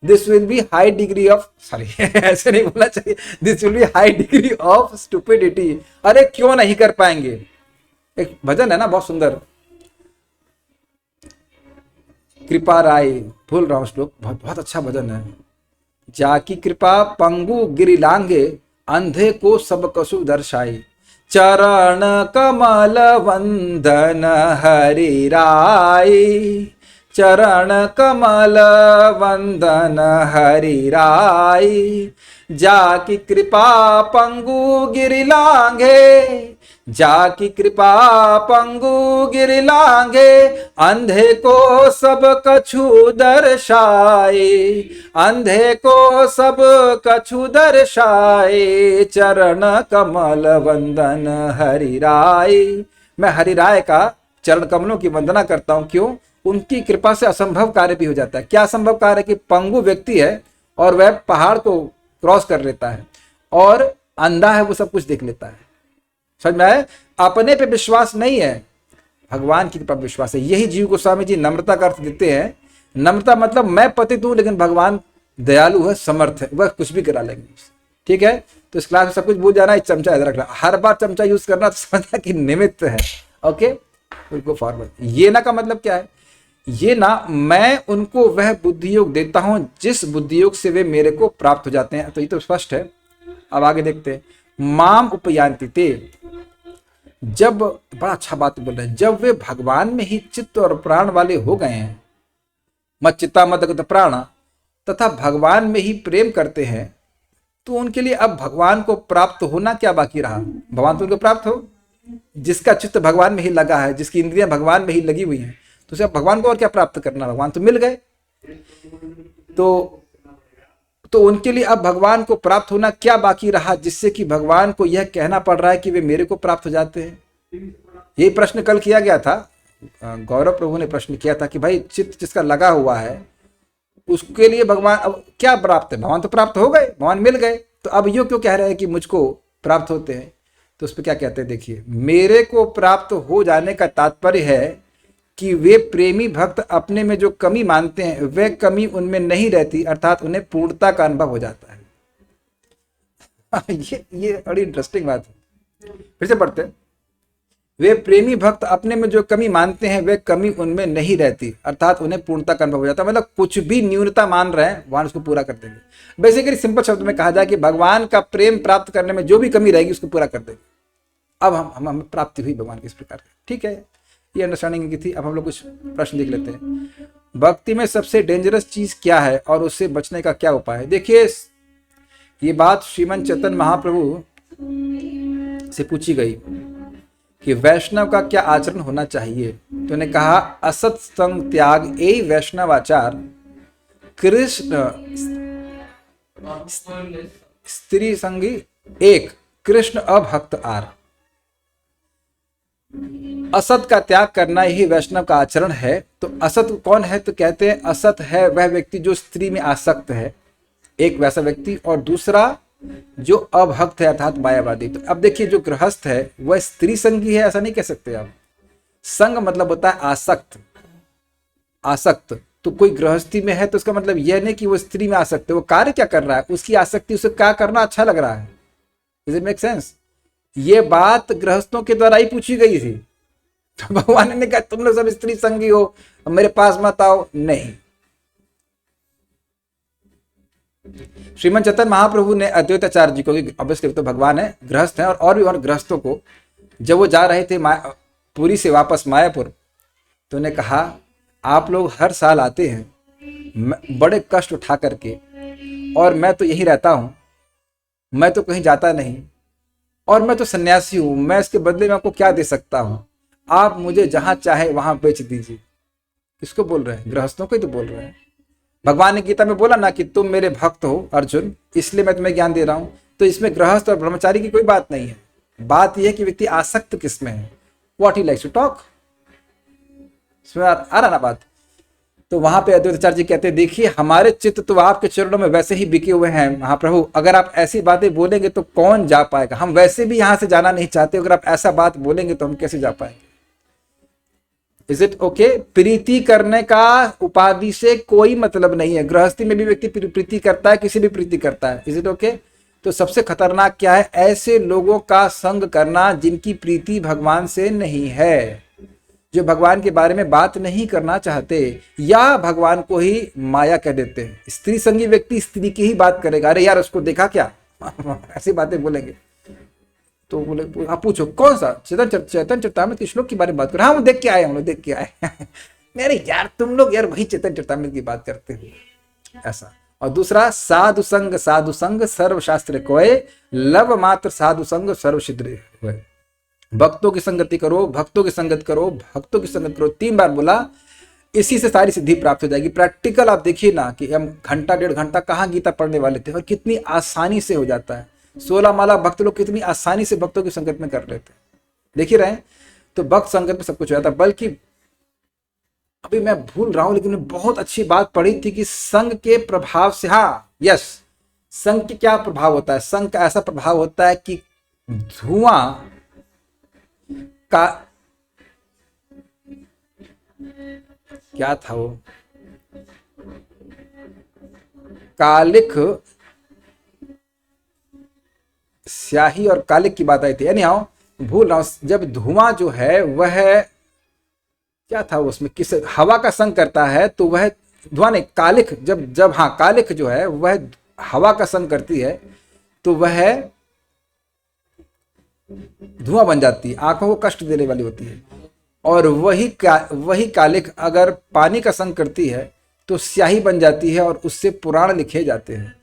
Speaker 1: this will be high degree of, sorry ऐसे नहीं बोलना चाहिए, this will be high degree of stupidity. अरे क्यों नहीं कर पाएंगे? एक भजन है ना बहुत सुंदर, कृपा राय, भूल रहा हूं श्लोक, बहुत अच्छा भजन है। जाकी कृपा पंगु गिरि लांगे, अंधे को सब कसु दर्शाई। चरण कमल वंदन हरि राय, चरण कमल वंदन हरि राय। जाकी कृपा पंगु गिरि लांघे, जाकी कृपा पंगु गिरि लांघे। अंधे को सब कछु दर्शाए, अंधे को सब कछु दर्शाए। चरण कमल वंदन हरि राय। मैं हरि राय का चरण कमलों की वंदना करता हूं। क्यों? उनकी कृपा से असंभव कार्य भी हो जाता है। क्या असंभव कार्य? कि पंगु व्यक्ति है और वह पहाड़ को क्रॉस कर लेता है, और अंधा है वो सब कुछ देख लेता है। समझ में आया? अपने पे विश्वास नहीं है, भगवान की कृपा पे विश्वास है। यही जीव गोस्वामी जी नम्रता का अर्थ देते हैं। नम्रता मतलब मैं पतित हूं लेकिन भगवान दयालु है, समर्थ है, वह कुछ भी करा लेंगे। ठीक है, तो इस क्लास में सब कुछ भूल जाना, चमचा याद रखना। हर बार चमचा यूज करना तो समझना कि निमित्त है। Okay, go forward. ये ना का मतलब क्या है? ये ना मैं उनको वह बुद्धि योग देता हूं जिस बुद्धि योग से वे मेरे को प्राप्त हो जाते हैं। तो ये तो स्पष्ट है। अब आगे देखते हैं। माम उपयांति ते, जब, बड़ा अच्छा बात बोल रहे हैं, जब वे भगवान में ही चित्त और प्राण वाले हो गए हैं, मत चित्ता मत गत प्राण, तथा भगवान में ही प्रेम करते हैं, तो उनके लिए अब भगवान को प्राप्त होना क्या बाकी रहा। भगवान तो उनको प्राप्त हो, जिसका चित्त भगवान में ही लगा है, जिसकी इंद्रियां भगवान में ही लगी हुई हैं, तो उसे अब भगवान को और क्या प्राप्त करना, भगवान तो मिल गए। तो उनके लिए अब भगवान को प्राप्त होना क्या बाकी रहा, जिससे कि भगवान को यह कहना पड़ रहा है कि वे मेरे को प्राप्त हो जाते हैं। ये प्रश्न कल किया गया था, गौरव प्रभु ने प्रश्न किया था कि भाई चित्त जिसका लगा हुआ है उसके लिए भगवान अब क्या प्राप्त है। भगवान तो प्राप्त हो गए, भगवान मिल गए, तो अब यो क्यों कह रहे हैं कि मुझको प्राप्त होते हैं। तो उस पर क्या कहते हैं, देखिए, मेरे को प्राप्त हो जाने का तात्पर्य है कि वे प्रेमी भक्त अपने में जो कमी मानते हैं वह कमी उनमें नहीं रहती, अर्थात उन्हें पूर्णता का अनुभव हो जाता है। ये बड़ी इंटरेस्टिंग बात है। फिर से पढ़ते हैं। वे प्रेमी भक्त अपने में जो कमी मानते हैं वह कमी उनमें नहीं रहती, अर्थात उन्हें पूर्णता का अनुभव हो जाता है। मतलब कुछ भी न्यूनता मान रहे हैं भगवान उसको पूरा कर देंगे। बेसिकली सिंपल शब्द में कहा जाए कि भगवान का प्रेम प्राप्त करने में जो भी कमी रहेगी उसको पूरा कर देंगे। अब हम प्राप्ति हुई भगवान की इस प्रकार की, ठीक है, ये अंडरस्टैंडिंग की थी। अब हम लोग कुछ प्रश्न देख लेते हैं। भक्ति में सबसे डेंजरस चीज क्या है और उससे बचने का क्या उपाय है। देखिए, ये बात श्रीमन चैतन्य महाप्रभु से पूछी गई कि वैष्णव का क्या आचरण होना चाहिए। तो उन्होंने कहा, असत संग त्याग ए वैष्णव आचार, कृष्ण स्त्री संगी एक, कृष्ण अभक्त आर। असत का त्याग करना ही वैष्णव का आचरण है। तो असत कौन है, तो कहते हैं असत है वह व्यक्ति जो स्त्री में आसक्त है, एक वैसा व्यक्ति, और दूसरा जो अभक्त है अर्थात मायावादी। तो अब देखिए, जो गृहस्थ है वह स्त्री संगी है ऐसा नहीं कह सकते आप। संग मतलब होता है आसक्त, आसक्त। तो कोई गृहस्थी में है तो उसका मतलब यह नहीं कि वो स्त्री में आसक्त है, वो कार्य क्या कर रहा है, उसकी आसक्ति, उसे क्या करना अच्छा लग रहा है। Does it make sense? ये बात गृहस्थों के द्वारा ही पूछी गई थी। तो भगवान ने कहा तुम लोग सब स्त्री संगी हो, अब मेरे पास मत आओ। नहीं, श्रीमन चैतन्य महाप्रभु ने अद्वैताचार्य जी को, ऑब्वियसली तो भगवान है, गृहस्थ हैं, और भी और गृहस्थों को, जब वो जा रहे थे पुरी से वापस मायापुर, तो उन्हें कहा आप लोग हर साल आते हैं बड़े कष्ट उठा करके, और मैं तो यही रहता हूं, मैं तो कहीं जाता नहीं, और मैं तो सन्यासी हूं, मैं इसके बदले में आपको क्या दे सकता हूं, आप मुझे जहां चाहे वहां बेच दीजिए। किसको बोल रहे हैं, गृहस्थों को ही तो बोल रहे हैं। भगवान ने गीता में बोला ना कि तुम मेरे भक्त हो अर्जुन, इसलिए मैं तुम्हें ज्ञान दे रहा हूं। तो इसमें गृहस्थ और ब्रह्मचारी की कोई बात नहीं है। बात यह है कि व्यक्ति आसक्त किसमें है, what he likes to talk. इसमें आ रहा ना बात। तो वहां पे अद्वैताचार्य जी कहते हैं, देखिए हमारे चित्त तो आपके चरणों में वैसे ही बिके हुए हैं महाप्रभु, अगर आप ऐसी बातें बोलेंगे तो कौन जा पाएगा। हम वैसे भी यहां से जाना नहीं चाहते, अगर आप ऐसा बात बोलेंगे तो हम कैसे जा पाएंगे। Is it okay? प्रीति करने का उपाधि से कोई मतलब नहीं है। गृहस्थी में भी व्यक्ति प्रीति करता है, किसी भी प्रीति करता है। Is it okay? तो सबसे खतरनाक क्या है, ऐसे लोगों का संग करना जिनकी प्रीति भगवान से नहीं है, जो भगवान के बारे में बात नहीं करना चाहते, या भगवान को ही माया कह देते हैं। स्त्री संगी व्यक्ति स्त्री की ही बात करेगा, अरे यार उसको देखा क्या ऐसी बातें बोलेंगे। तो बोले आप पूछो कौन सा चैतन्य चरितामृत के श्लोक की बारे में बात करो। हाँ हम देख के आए, हम लोग देख के आए मेरे यार तुम लोग यार वही चैतन्य चरितामृत की बात करते हो ऐसा। और दूसरा, साधु संग सर्वशास्त्र कोय, लव मात्र साधु संग सर्वसिद्ध होय। भक्तों की संगति करो, भक्तों की संगत करो, भक्तों की संगत करो, 3 बार बोला, इसी से सारी सिद्धि प्राप्त हो जाएगी। प्रैक्टिकल आप देखिए ना कि हम घंटा 1.5 घंटा कहाँ गीता पढ़ने वाले थे और कितनी आसानी से हो जाता है। 16 माला भक्त लोग कितनी आसानी से भक्तों की संगत में कर लेते हैं, देख ही रहे हैं। तो भक्त संगत में सब कुछ हो जाता है। बल्कि अभी मैं भूल रहा हूं, लेकिन बहुत अच्छी बात पढ़ी थी कि संग के प्रभाव से, हाँ यस, संग के क्या प्रभाव होता है। संग का ऐसा प्रभाव होता है कि धुआं का, क्या था वो, कालिक, स्याही और कालिक की बात आई थी, यानी हाँ भूल रहा हूं। जब धुआं जो है वह क्या था उसमें, किस हवा का संग करता है तो वह धुआं नहीं, कालिख, जब जब हाँ कालिख जो है वह हवा का संग करती है तो वह धुआं बन जाती है, आंखों को कष्ट देने वाली होती है। और वही कालिख अगर पानी का संग करती है तो स्याही बन जाती है और उससे पुराण लिखे जाते हैं।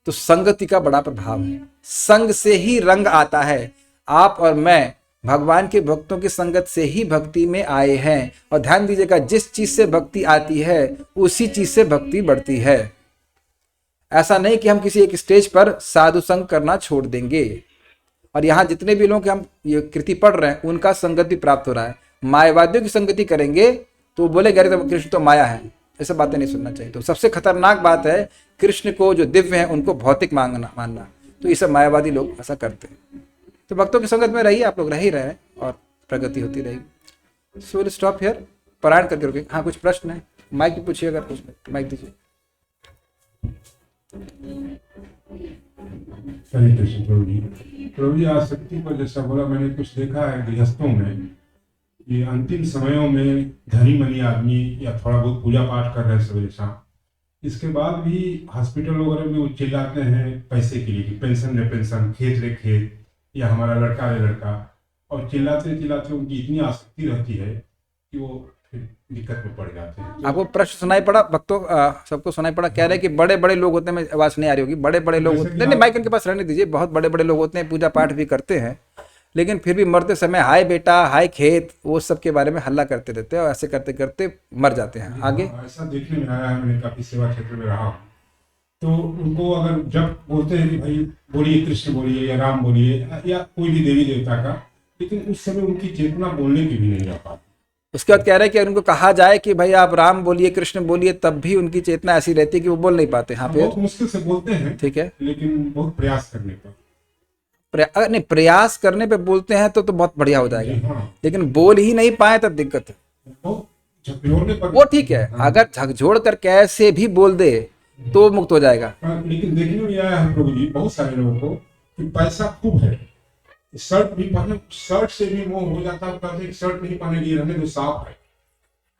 Speaker 1: तो संगति का बड़ा प्रभाव है, संग से ही रंग आता है। आप और मैं भगवान के भक्तों की संगत से ही भक्ति में आए हैं। और ध्यान दीजिएगा, जिस चीज से भक्ति आती है उसी चीज से भक्ति बढ़ती है। ऐसा नहीं कि हम किसी एक स्टेज पर साधु संग करना छोड़ देंगे। और यहाँ जितने भी लोग हम ये कृति पढ़ रहे हैं उनका संगत भी प्राप्त हो रहा है। मायावादियों की संगति करेंगे तो बोले अरे तो कृष्ण तो माया है, ऐसे बातें नहीं सुनना चाहिए। तो सबसे खतरनाक बात है कृष्ण को जो दिव्य है उनको भौतिक मानना। तो ये सब मायावादी लोग ऐसा करते हैं। तो भक्तों की संगत में रहिए, आप लोग रह ही रहे हैं और प्रगति होती रहेगी। सो विल स्टॉप हियर, पारायण करके रुके। हाँ कुछ प्रश्न है, माइक भी पूछिए, अगर कुछ माइक दीजिए।
Speaker 3: हरे कृष्ण प्रभु जी। प्रभु जी, आसक्ति पर जैसा बोला, मैंने कुछ देखा है गृहस्थों में, ये अंतिम समयों में धनी मनी आदमी या थोड़ा बहुत पूजा पाठ कर रहे हैं सवेरे शाम, इसके बाद भी हॉस्पिटल वगैरह में वो चिल्लाते हैं पैसे के लिए कि पेंशन ले पेंशन, खेत ले खेत, या हमारा लड़का ले लड़का, और चिल्लाते चिल्लाते उनकी इतनी आसक्ति रहती है कि वो फिर दिक्कत में पड़ जाते हैं।
Speaker 1: आपको प्रश्न सुनाई पड़ा भक्तों, सबको सुनाई पड़ा? कह रहे हैं कि बड़े बड़े लोग होते हैं, आवाज नहीं आ रही होगी, बड़े बड़े लोग होते हैं, नहीं माइक उनके पास रहने दीजिए, बहुत बड़े बड़े लोग होते हैं, पूजा पाठ भी करते हैं, लेकिन फिर भी मरते समय हाय बेटा हाय खेत वो सब के बारे में हल्ला करते रहते हैं और ऐसे करते करते मर जाते हैं। आगे
Speaker 3: ऐसा देखने में आया है, मैंने काफी सेवा क्षेत्र में रहा हूँ, तो उनको अगर जब बोलते हैं कि भाई बोलिए कृष्ण बोलिए या राम बोलिए या कोई भी देवी देवता का, लेकिन उस समय उनकी चेतना बोलने की भी नहीं रह पाती।
Speaker 1: उसके बाद कह रहे हैं कि उनको कहा जाए कि भाई आप राम बोलिए कृष्ण बोलिए, तब भी उनकी चेतना ऐसी रहती है कि वो बोल नहीं पाते। हाँ
Speaker 3: बहुत मुश्किल से बोलते हैं,
Speaker 1: ठीक है,
Speaker 3: लेकिन बहुत प्रयास करने पर
Speaker 1: नहीं प्रयास करने पे बोलते हैं तो बहुत बढ़िया हो जाएगा।
Speaker 3: हाँ।
Speaker 1: लेकिन बोल ही नहीं पाए तब दिक्कत है। वो ठीक है, अगर झकझोर कर कैसे भी बोल दे तो मुक्त हो जाएगा।
Speaker 3: लेकिन देखने में आया है प्रभु जी बहुत सारे लोगों को कि पैसा खूब है, शर्ट भी पहने, शर्ट से भी मोह हो जाता है, कहते शर्ट नहीं पहनेगी, रहने दो साफ है,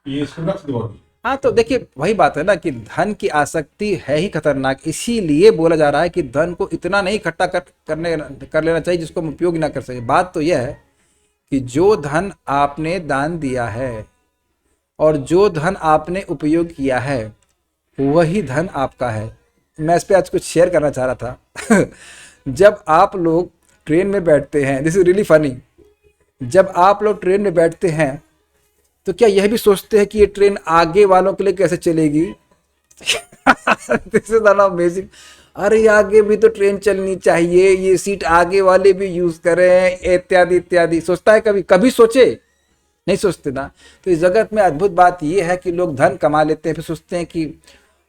Speaker 3: ये इसको रख दो अभी।
Speaker 1: हाँ तो देखिए वही बात है ना कि धन की आसक्ति है ही खतरनाक, इसीलिए बोला जा रहा है कि धन को इतना नहीं इकट्ठा कर लेना चाहिए जिसको हम उपयोग ना कर सके। बात तो यह है कि जो धन आपने दान दिया है और जो धन आपने उपयोग किया है वही धन आपका है। मैं इस पे आज कुछ शेयर करना चाह रहा था जब आप लोग ट्रेन में बैठते हैं, दिस इज रियली फनी, जब आप लोग ट्रेन में बैठते हैं तो क्या यह भी सोचते हैं कि ये ट्रेन आगे वालों के लिए कैसे चलेगी दिस इज अमेजिंग। अरे आगे भी तो ट्रेन चलनी चाहिए, ये सीट आगे वाले भी यूज करें, इत्यादि इत्यादि। सोचता है कभी? कभी सोचे? नहीं सोचते ना। तो इस जगत में अद्भुत बात यह है कि लोग धन कमा लेते हैं, फिर सोचते हैं कि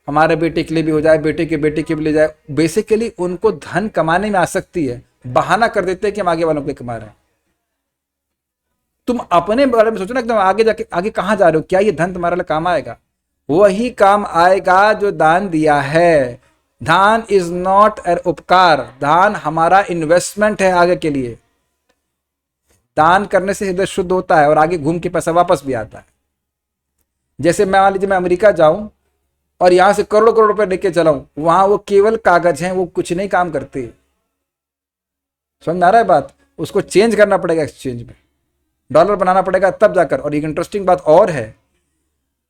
Speaker 1: हमारे बेटे के लिए भी हो जाए, बेटे के बेटे के भी ले जाए। बेसिकली उनको धन कमाने में आसक्ति है, बहाना कर देते हैं कि हम आगे वालों के लिए कमा रहे हैं। तुम अपने बारे में सोचो ना कि तुम आगे जाके आगे कहाँ जा रहे हो, क्या ये धन तुम्हारे लिए काम आएगा? वही काम आएगा जो दान दिया है। दान इज नॉट एन उपकार, दान हमारा इन्वेस्टमेंट है आगे के लिए। दान करने से हृदय शुद्ध होता है और आगे घूम के पैसा वापस भी आता है। जैसे मैं मान लीजिए मैं अमेरिका जाऊं और यहां से करोड़ों करोड़ रुपए लेके चलाऊं, वहां वो केवल कागज हैं, वो कुछ नहीं काम करते। समझ में आ रहा है बात? उसको चेंज करना पड़ेगा, एक्सचेंज में डॉलर बनाना पड़ेगा तब जाकर। और एक इंटरेस्टिंग बात और है,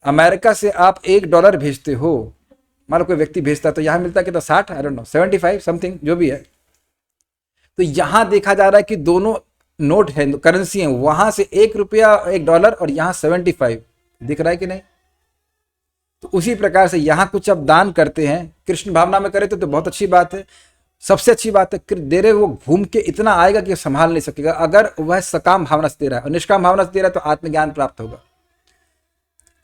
Speaker 1: अमेरिका से आप $1 भेजते हो, मान लो कोई व्यक्ति भेजता है तो यहां मिलता है कितना, 60, आई डोंट नो, 75 समथिंग जो भी है। तो यहां देखा जा रहा है कि दोनों नोट है, करेंसी है, वहां से ₹1 $1 और यहां 75 दिख रहा है कि नहीं? तो उसी प्रकार से यहां कुछ अब दान करते हैं, कृष्ण भावना में करे तो बहुत अच्छी बात है। सबसे अच्छी बात है दे रहे, वो घूम के इतना आएगा कि संभाल नहीं सकेगा। अगर वह सकाम भावना से दे रहा है और निष्काम भावना से दे रहा है तो आत्मज्ञान प्राप्त होगा।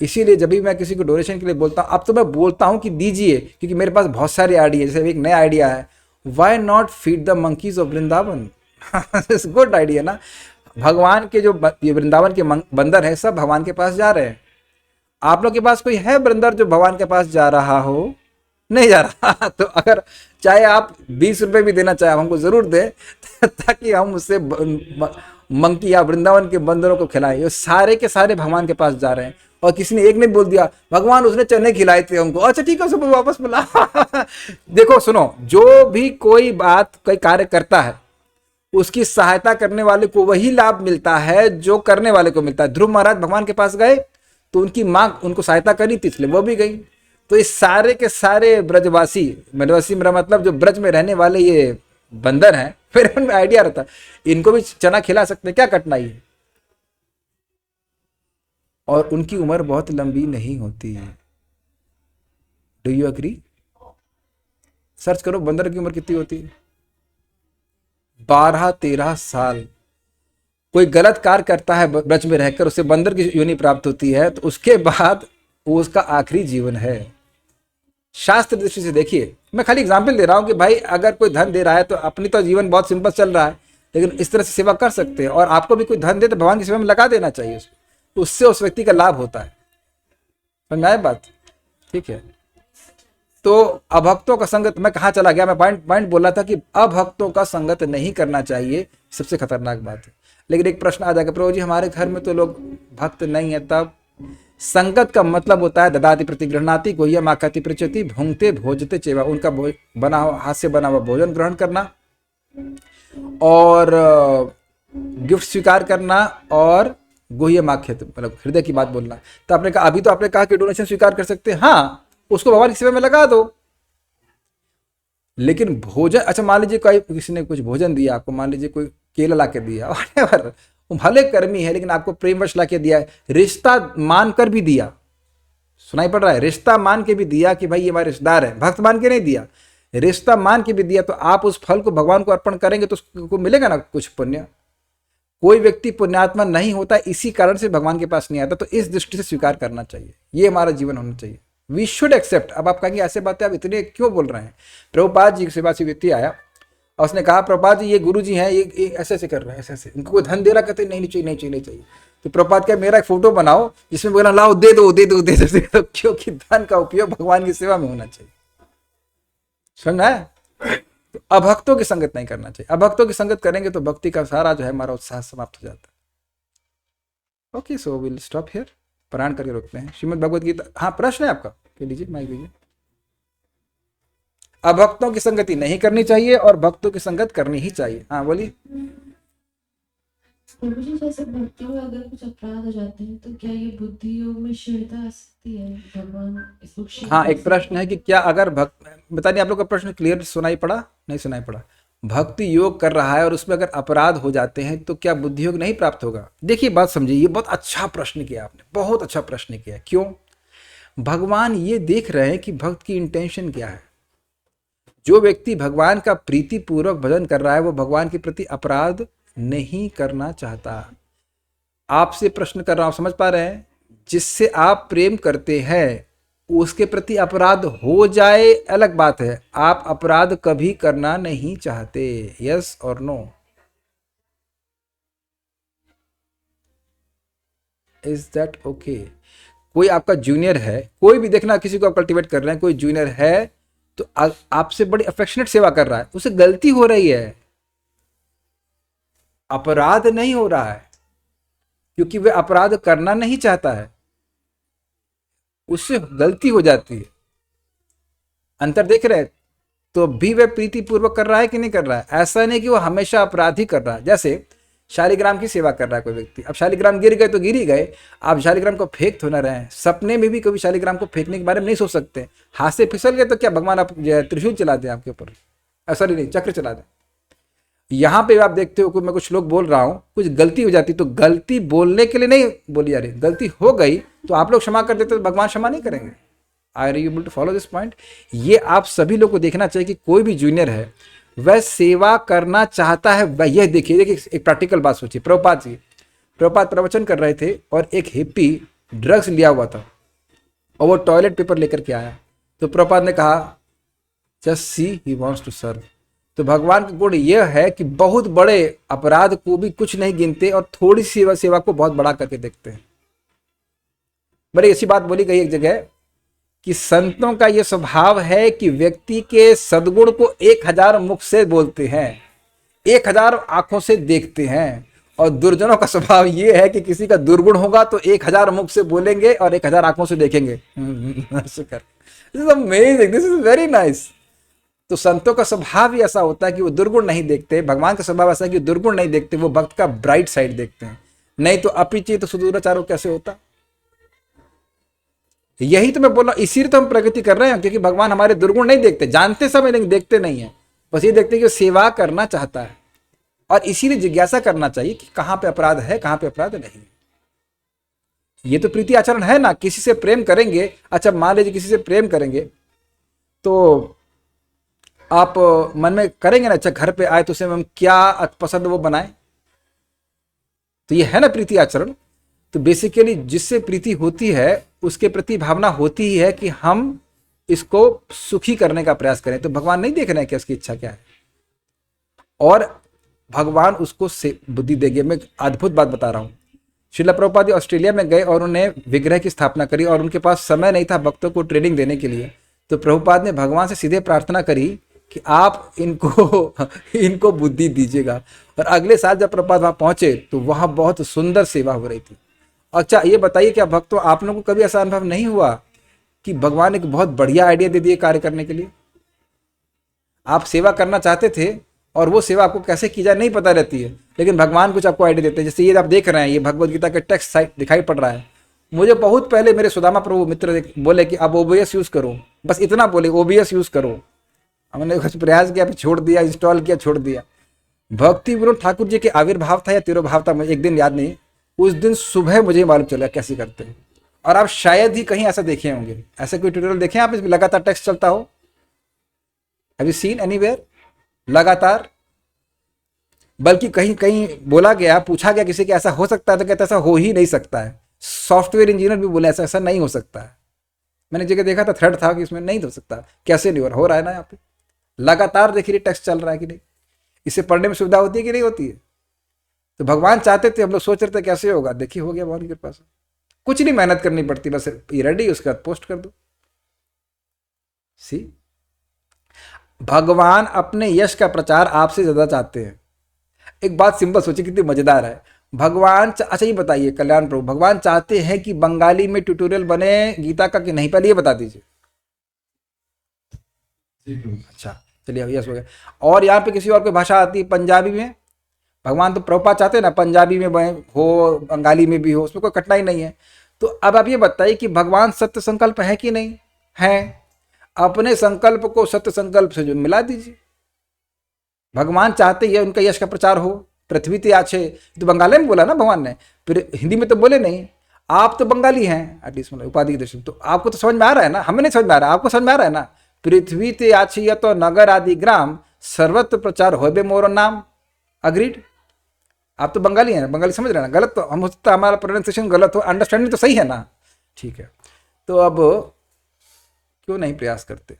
Speaker 1: इसीलिए जब भी मैं किसी को डोनेशन के लिए बोलता हूं, अब तो मैं बोलता हूं कि दीजिए, क्योंकि मेरे पास बहुत सारे आइडिया। जैसे एक नया आइडिया है, why not feed the monkeys of Vrindavan good idea ना। भगवान के जो वृंदावन के बंदर है सब भगवान के पास जा रहे हैं। आप लोग के पास कोई है बंदर जो भगवान के पास जा रहा हो? नहीं जा रहा तो अगर चाहे आप 20 रुपए भी देना चाहे हमको जरूर दें ताकि हम उससे मंकी या वृंदावन के बंदरों को खिलाए, ये सारे के सारे भगवान के पास जा रहे हैं। और किसी ने एक ने बोल दिया भगवान उसने चने खिलाए थे हमको, अच्छा ठीक है, सब वापस बुला। देखो सुनो, जो भी कोई बात कोई कार्य करता है उसकी सहायता करने वाले को वही लाभ मिलता है जो करने वाले को मिलता है। ध्रुव महाराज भगवान के पास गए तो उनकी माँ उनको सहायता करी थी, इसलिए वो भी गई। तो इस सारे के सारे ब्रजवासी, ब्रजवासी मेरा मतलब जो ब्रज में रहने वाले ये बंदर हैं, फिर उनमें आइडिया रहता है इनको भी चना खिला सकते हैं, क्या कठिनाई है। और उनकी उम्र बहुत लंबी नहीं होती है। Do you agree? सर्च करो बंदर की उम्र कितनी होती है, 12-13 साल। कोई गलत कार्य करता है ब्रज में रहकर, उसे बंदर की योनि प्राप्त होती है, तो उसके बाद वो उसका आखिरी जीवन है। शास्त्र दृष्टि से देखिए, मैं खाली एग्जाम्पल दे रहा हूं कि भाई अगर कोई धन दे रहा है तो अपनी तो जीवन बहुत सिंपल चल रहा है, लेकिन इस तरह से सेवा कर सकते हैं। और आपको भी कोई धन दे तो भगवान की सेवा में लगा देना चाहिए उसको, उससे उस व्यक्ति का लाभ होता है। समझ आए बात? ठीक है। तो अभक्तों का संगत, मैं कहाँ चला गया, मैं पॉइंट बोला था कि अभक्तों का संगत नहीं करना चाहिए, सबसे खतरनाक बात है। लेकिन एक प्रश्न आ जाएगा, प्रभु जी हमारे घर में तो लोग भक्त नहीं है, तब संगत का मतलब होता है ददाति प्रतिगृहणाति गुह्यम आकाति पृच्छति भुंक्ते भोजते चेवा, उनका बना हुआ हाथ से बना हुआ भोजन ग्रहण करना और गिफ्ट स्वीकार करना और गुह्यम आख्याति मतलब हृदय की बात बोलना। तो आपने कहा, अभी तो आपने कहा कि डोनेशन स्वीकार कर सकते हैं, हाँ उसको भगवान की सेवा में लगा दो। लेकिन भोजन, अच्छा मान लीजिए कोई किसी ने कुछ भोजन दिया आपको, मान लीजिए कोई केला ला के दिया, वो भले कर्मी है लेकिन आपको प्रेमवश ला के दिया है, रिश्ता मानकर भी दिया, सुनाई पड़ रहा है, रिश्ता मान के भी दिया कि भाई ये हमारे रिश्तेदार है, भक्त मान के नहीं दिया, रिश्ता मान के भी दिया, तो आप उस फल को भगवान को अर्पण करेंगे तो उसको मिलेगा ना कुछ पुण्य। कोई व्यक्ति पुण्यात्मा नहीं होता, इसी कारण से भगवान के पास नहीं आता। तो इस दृष्टि से स्वीकार करना चाहिए, ये हमारा जीवन होना चाहिए। We should accept. अब आप कहेंगे ऐसे बातें आप इतने क्यों बोल रहे हैं? प्रभुपाद जी के सेवा से व्यक्ति आया और उसने कहा प्रभुपाद जी ये गुरु जी हैं, ये ऐसे ऐसे कर रहे हैं, ऐसे ऐसे, इनको कोई धन दे रहा, कहते नहीं चाहिए नहीं चाहिए नहीं चाहिए। तो प्रभुपाद क्या, मेरा एक फोटो बनाओ जिसमें बोला लाओ दे दो दे दो दे दो दे दो, क्योंकि धन का उपयोग भगवान की सेवा में होना चाहिए। समझा है? तो अभक्तों की संगत नहीं करना चाहिए। अभक्तों की संगत करेंगे तो भक्ति का सारा जो है हमारा उत्साह समाप्त हो जाता है। Okay, so will stop here, प्राण करके रोकते हैं। श्रीमद् भगवद गीता। हाँ प्रश्न है आपका, कह लीजिए, माइक दीजिए। अभक्तों की संगति नहीं करनी चाहिए और भक्तों की संगत करनी ही चाहिए। हाँ बोलिए।
Speaker 2: प्रभु जी जैसे भक्ति में अगर कुछ अपराध हो जाते हैं तो क्या ये बुद्धि योग में शीघ्रता आ सकती है? भगवान इसको
Speaker 1: हाँ एक प्रश्न है कि क्या अगर बता नहीं, आप लोग का प्रश्न क्लियर सुनाई पड़ा? नहीं सुनाई पड़ा। भक्ति योग कर रहा है और उसमें अगर अपराध हो जाते हैं तो क्या बुद्धि योग नहीं प्राप्त होगा? देखिए बात समझिए, ये बहुत अच्छा प्रश्न किया आपने, बहुत अच्छा प्रश्न किया। क्यों? भगवान ये देख रहे हैं कि भक्त की इंटेंशन क्या है। जो व्यक्ति भगवान का प्रीतिपूर्वक भजन कर रहा है वो भगवान के प्रति अपराध नहीं करना चाहता। आपसे प्रश्न कर रहा हूं, समझ पा रहे हैं? जिससे आप प्रेम करते हैं उसके प्रति अपराध हो जाए अलग बात है, आप अपराध कभी करना नहीं चाहते। यस और नो? Is that okay? कोई आपका जूनियर है, कोई भी देखना, किसी को आप कल्टीवेट कर रहे हैं, कोई जूनियर है तो आपसे बड़ी अफेक्शनेट सेवा कर रहा है, उसे गलती हो रही है, अपराध नहीं हो रहा है, क्योंकि वह अपराध करना नहीं चाहता है, उससे गलती हो जाती है। अंतर देख रहे हैं? तो भी वह प्रीतिपूर्वक कर रहा है कि नहीं कर रहा है? ऐसा नहीं कि वो हमेशा अपराध ही कर रहा है। जैसे शालिग्राम की सेवा कर रहा है कोई व्यक्ति, अब शालिग्राम गिर गए तो गिर ही गए, आप शालिग्राम को फेंक तो ना रहे हैं। सपने में भी कभी शालिग्राम को फेंकने के बारे में नहीं सोच सकते। हाथ से फिसल गए तो क्या भगवान आप त्रिशूल चला दें आपके ऊपर? सॉरी नहीं, चक्र चला दें। यहाँ पे आप देखते हो कि मैं कुछ लोग बोल रहा हूँ, कुछ गलती हो जाती तो गलती बोलने के लिए नहीं बोली जा रही, गलती हो गई तो आप लोग क्षमा कर देते तो भगवान क्षमा नहीं करेंगे। Are you able to follow this point? ये आप सभी लोग को देखना चाहिए कि कोई भी जूनियर है वह सेवा करना चाहता है। वह यह देखिए एक प्रैक्टिकल बात सोचिए। प्रभुपाद जी, प्रभुपाद प्रवचन कर रहे थे और एक हिप्पी ड्रग्स लिया हुआ था और वो टॉयलेट पेपर लेकर के आया, तो प्रभुपाद ने कहा just see he wants to serve. तो भगवान का गुण यह है कि बहुत बड़े अपराध को भी कुछ नहीं गिनते और थोड़ी सी सेवा को बहुत बड़ा करके देखते हैं। बड़ी अच्छी बात बोली गई एक जगह कि संतों का यह स्वभाव है कि व्यक्ति के सद्गुण को 1000 मुख से बोलते हैं, 1000 आंखों से देखते हैं और दुर्जनों का स्वभाव ये है कि किसी का दुर्गुण होगा तो 1000 मुख से बोलेंगे और 1000 आंखों से देखेंगे। This is amazing, this is very nice. तो संतों का स्वभाव ही ऐसा होता है कि वो दुर्गुण नहीं देखते। भगवान का स्वभाव ऐसा है कि दुर्गुण नहीं देखते, वो भक्त का ब्राइट साइड देखते हैं। नहीं तो अपिचित सुदूराचारो कैसे होता। यही तो मैं बोल रहा हूं, इसीलिए तो हम प्रगति कर रहे हैं, क्योंकि भगवान हमारे दुर्गुण नहीं देखते, जानते सब लेकिन देखते नहीं है। बस ये देखते हैं कि सेवा करना चाहता है, और इसीलिए जिज्ञासा करना चाहिए कि कहां पे अपराध है, कहां पे अपराध नहीं। ये तो प्रीति आचरण है ना। किसी से प्रेम करेंगे, अच्छा मान लीजिए किसी से प्रेम करेंगे तो आप मन में करेंगे ना, अच्छा घर पे आए तो उसे हम क्या पसंद वो बनाए, तो ये है ना प्रीति आचरण। तो बेसिकली जिससे प्रीति होती है उसके प्रति भावना होती ही है कि हम इसको सुखी करने का प्रयास करें। तो भगवान नहीं देख रहे हैं कि उसकी इच्छा क्या है, और भगवान उसको से बुद्धि देंगे। मैं अद्भुत बात बता रहा हूं। श्रील प्रभुपाद ऑस्ट्रेलिया में गए और उन्हें विग्रह की स्थापना करी, और उनके पास समय नहीं था भक्तों को ट्रेनिंग देने के लिए। तो प्रभुपाद ने भगवान से सीधे प्रार्थना करी कि आप इनको बुद्धि दीजिएगा। और अगले साल जब प्रभुपाद वहां पहुंचे तो वहां बहुत सुंदर सेवा हो रही थी। अच्छा ये बताइए, क्या भक्तों आप लोगों को कभी ऐसा अनुभव नहीं हुआ कि भगवान एक बहुत बढ़िया आइडिया दे दिए कार्य करने के लिए? आप सेवा करना चाहते थे और वो सेवा आपको कैसे की जाए नहीं पता रहती है, लेकिन भगवान कुछ आपको आइडिया देते हैं। जैसे ये आप देख रहे हैं, ये भगवद गीता के टेक्स्ट साइट दिखाई पड़ रहा है। मुझे बहुत पहले मेरे सुदामा प्रभु मित्र बोले कि आप OBS यूज करो, बस इतना बोले, OBS यूज करो। हमने कुछ प्रयास किया, छोड़ दिया, इंस्टॉल किया, छोड़ दिया। भक्ति विनोद ठाकुर जी के आविर्भाव था या तिरोभाव था, मुझे एक दिन याद नहीं, उस दिन सुबह मुझे मालूम चला कैसे करते हैं। और आप शायद ही कहीं ऐसा देखे होंगे, ऐसे कोई ट्यूटोरियल देखे आप इसमें लगातार टेक्स्ट चलता हो? हैव यू सीन एनीवेयर लगातार? बल्कि कहीं कहीं बोला गया, पूछा गया किसी के ऐसा हो सकता है, तो कहता ऐसा हो ही नहीं सकता है। सॉफ्टवेयर इंजीनियर भी बोले ऐसा ऐसा नहीं हो सकता है। मैंने जगह देखा था, थ्रेड था कि इसमें नहीं हो सकता। कैसे नहीं हो रहा है ना, यहाँ पे लगातार देखिए टेक्स्ट चल रहा है कि नहीं। इससे पढ़ने में सुविधा होती है कि नहीं होती है? तो भगवान चाहते थे, हम लोग सोच रहे थे कैसे होगा, देखिए हो गया भगवान के पास। कुछ नहीं मेहनत करनी पड़ती, बस ये रेडी, उसके बाद पोस्ट कर दो। सी, भगवान अपने यश का प्रचार आपसे ज्यादा चाहते हैं। एक बात सिंपल सोचिए, कितनी मजेदार है। भगवान अच्छा ये बताइए कल्याण प्रभु, भगवान चाहते हैं कि बंगाली में ट्यूटोरियल बने गीता का कि नहीं, पहले ये बता दीजिए। अच्छा चलिए यस हो गया। और यहाँ पे किसी और कोई भाषा आती है पंजाबी में? भगवान तो प्रभुपाद चाहते हैं ना पंजाबी में हो, बंगाली में भी हो, उसमें कोई कठिनाई नहीं है। तो अब आप ये बताइए कि भगवान सत्य संकल्प है कि नहीं है? अपने संकल्प को सत्य संकल्प से जो मिला दीजिए। भगवान चाहते हैं उनका यश का प्रचार हो। पृथ्वी ते आछे तो बंगाली में बोला ना भगवान ने, फिर हिंदी में तो बोले नहीं। आप तो बंगाली हैं एटलीस्ट, मतलब उपाधि के दृष्टि, तो आपको तो समझ में आ रहा है ना, हमें नहीं समझ में आ रहा है, आपको समझ में आ रहा है ना। पृथ्वी ते आछी तो नगर आदि ग्राम सर्वत्र प्रचार होबे मोर नाम। अग्रीड? आप तो बंगाली हैं, बंगाली समझ रहे हैं ना। गलत तो हम हो सकता है, हमारा प्रोनाउंसिएशन गलत हो, अंडरस्टैंडिंग तो सही है ना, ठीक है। तो अब क्यों नहीं प्रयास करते?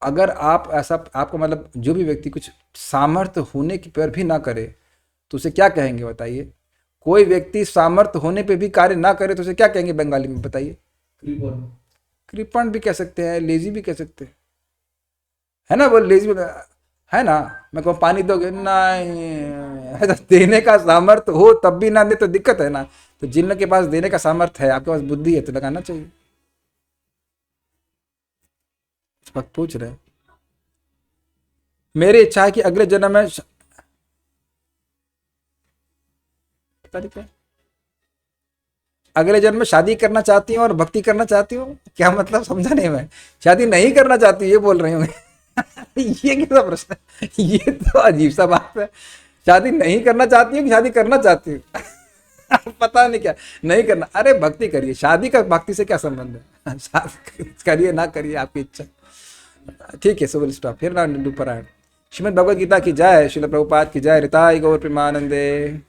Speaker 1: अगर आप ऐसा, आपको मतलब जो भी व्यक्ति कुछ सामर्थ्य होने की पर भी ना करे तो उसे क्या कहेंगे बताइए? कोई व्यक्ति सामर्थ्य होने पे भी कार्य ना करे तो उसे क्या कहेंगे बंगाली में बताइए? कृपण भी कह सकते हैं, लेजी भी कह सकते हैं, है ना। वो लेजी है ना। मैं कहूँ पानी दोगे, नहीं, देने का सामर्थ्य हो तब भी ना दे तो दिक्कत है ना। तो जिनके पास देने का सामर्थ्य है, आपके पास बुद्धि है, तो लगाना चाहिए। इस वक्त पूछ रहे, मेरी इच्छा है कि अगले जन्म में अगले जन्म में शादी करना चाहती हूँ और भक्ति करना चाहती हूँ। क्या मतलब, समझा नहीं मैं। शादी नहीं करना चाहती ये बोल रही हूँ। ये कैसा प्रश्न है? ये तो अजीब सा बात है। शादी नहीं करना चाहती हूँ कि शादी करना चाहती हूँ? पता नहीं क्या नहीं करना। अरे भक्ति करिए, शादी का भक्ति से क्या संबंध है? शादी करिए ना करिए आपकी इच्छा, ठीक है। सो विल स्टॉप फिर ना। दोपहर श्रीमद् भगवद गीता की जय, श्रील प्रभुपाद की जय, ऋताय गौर प्रेमानंदे।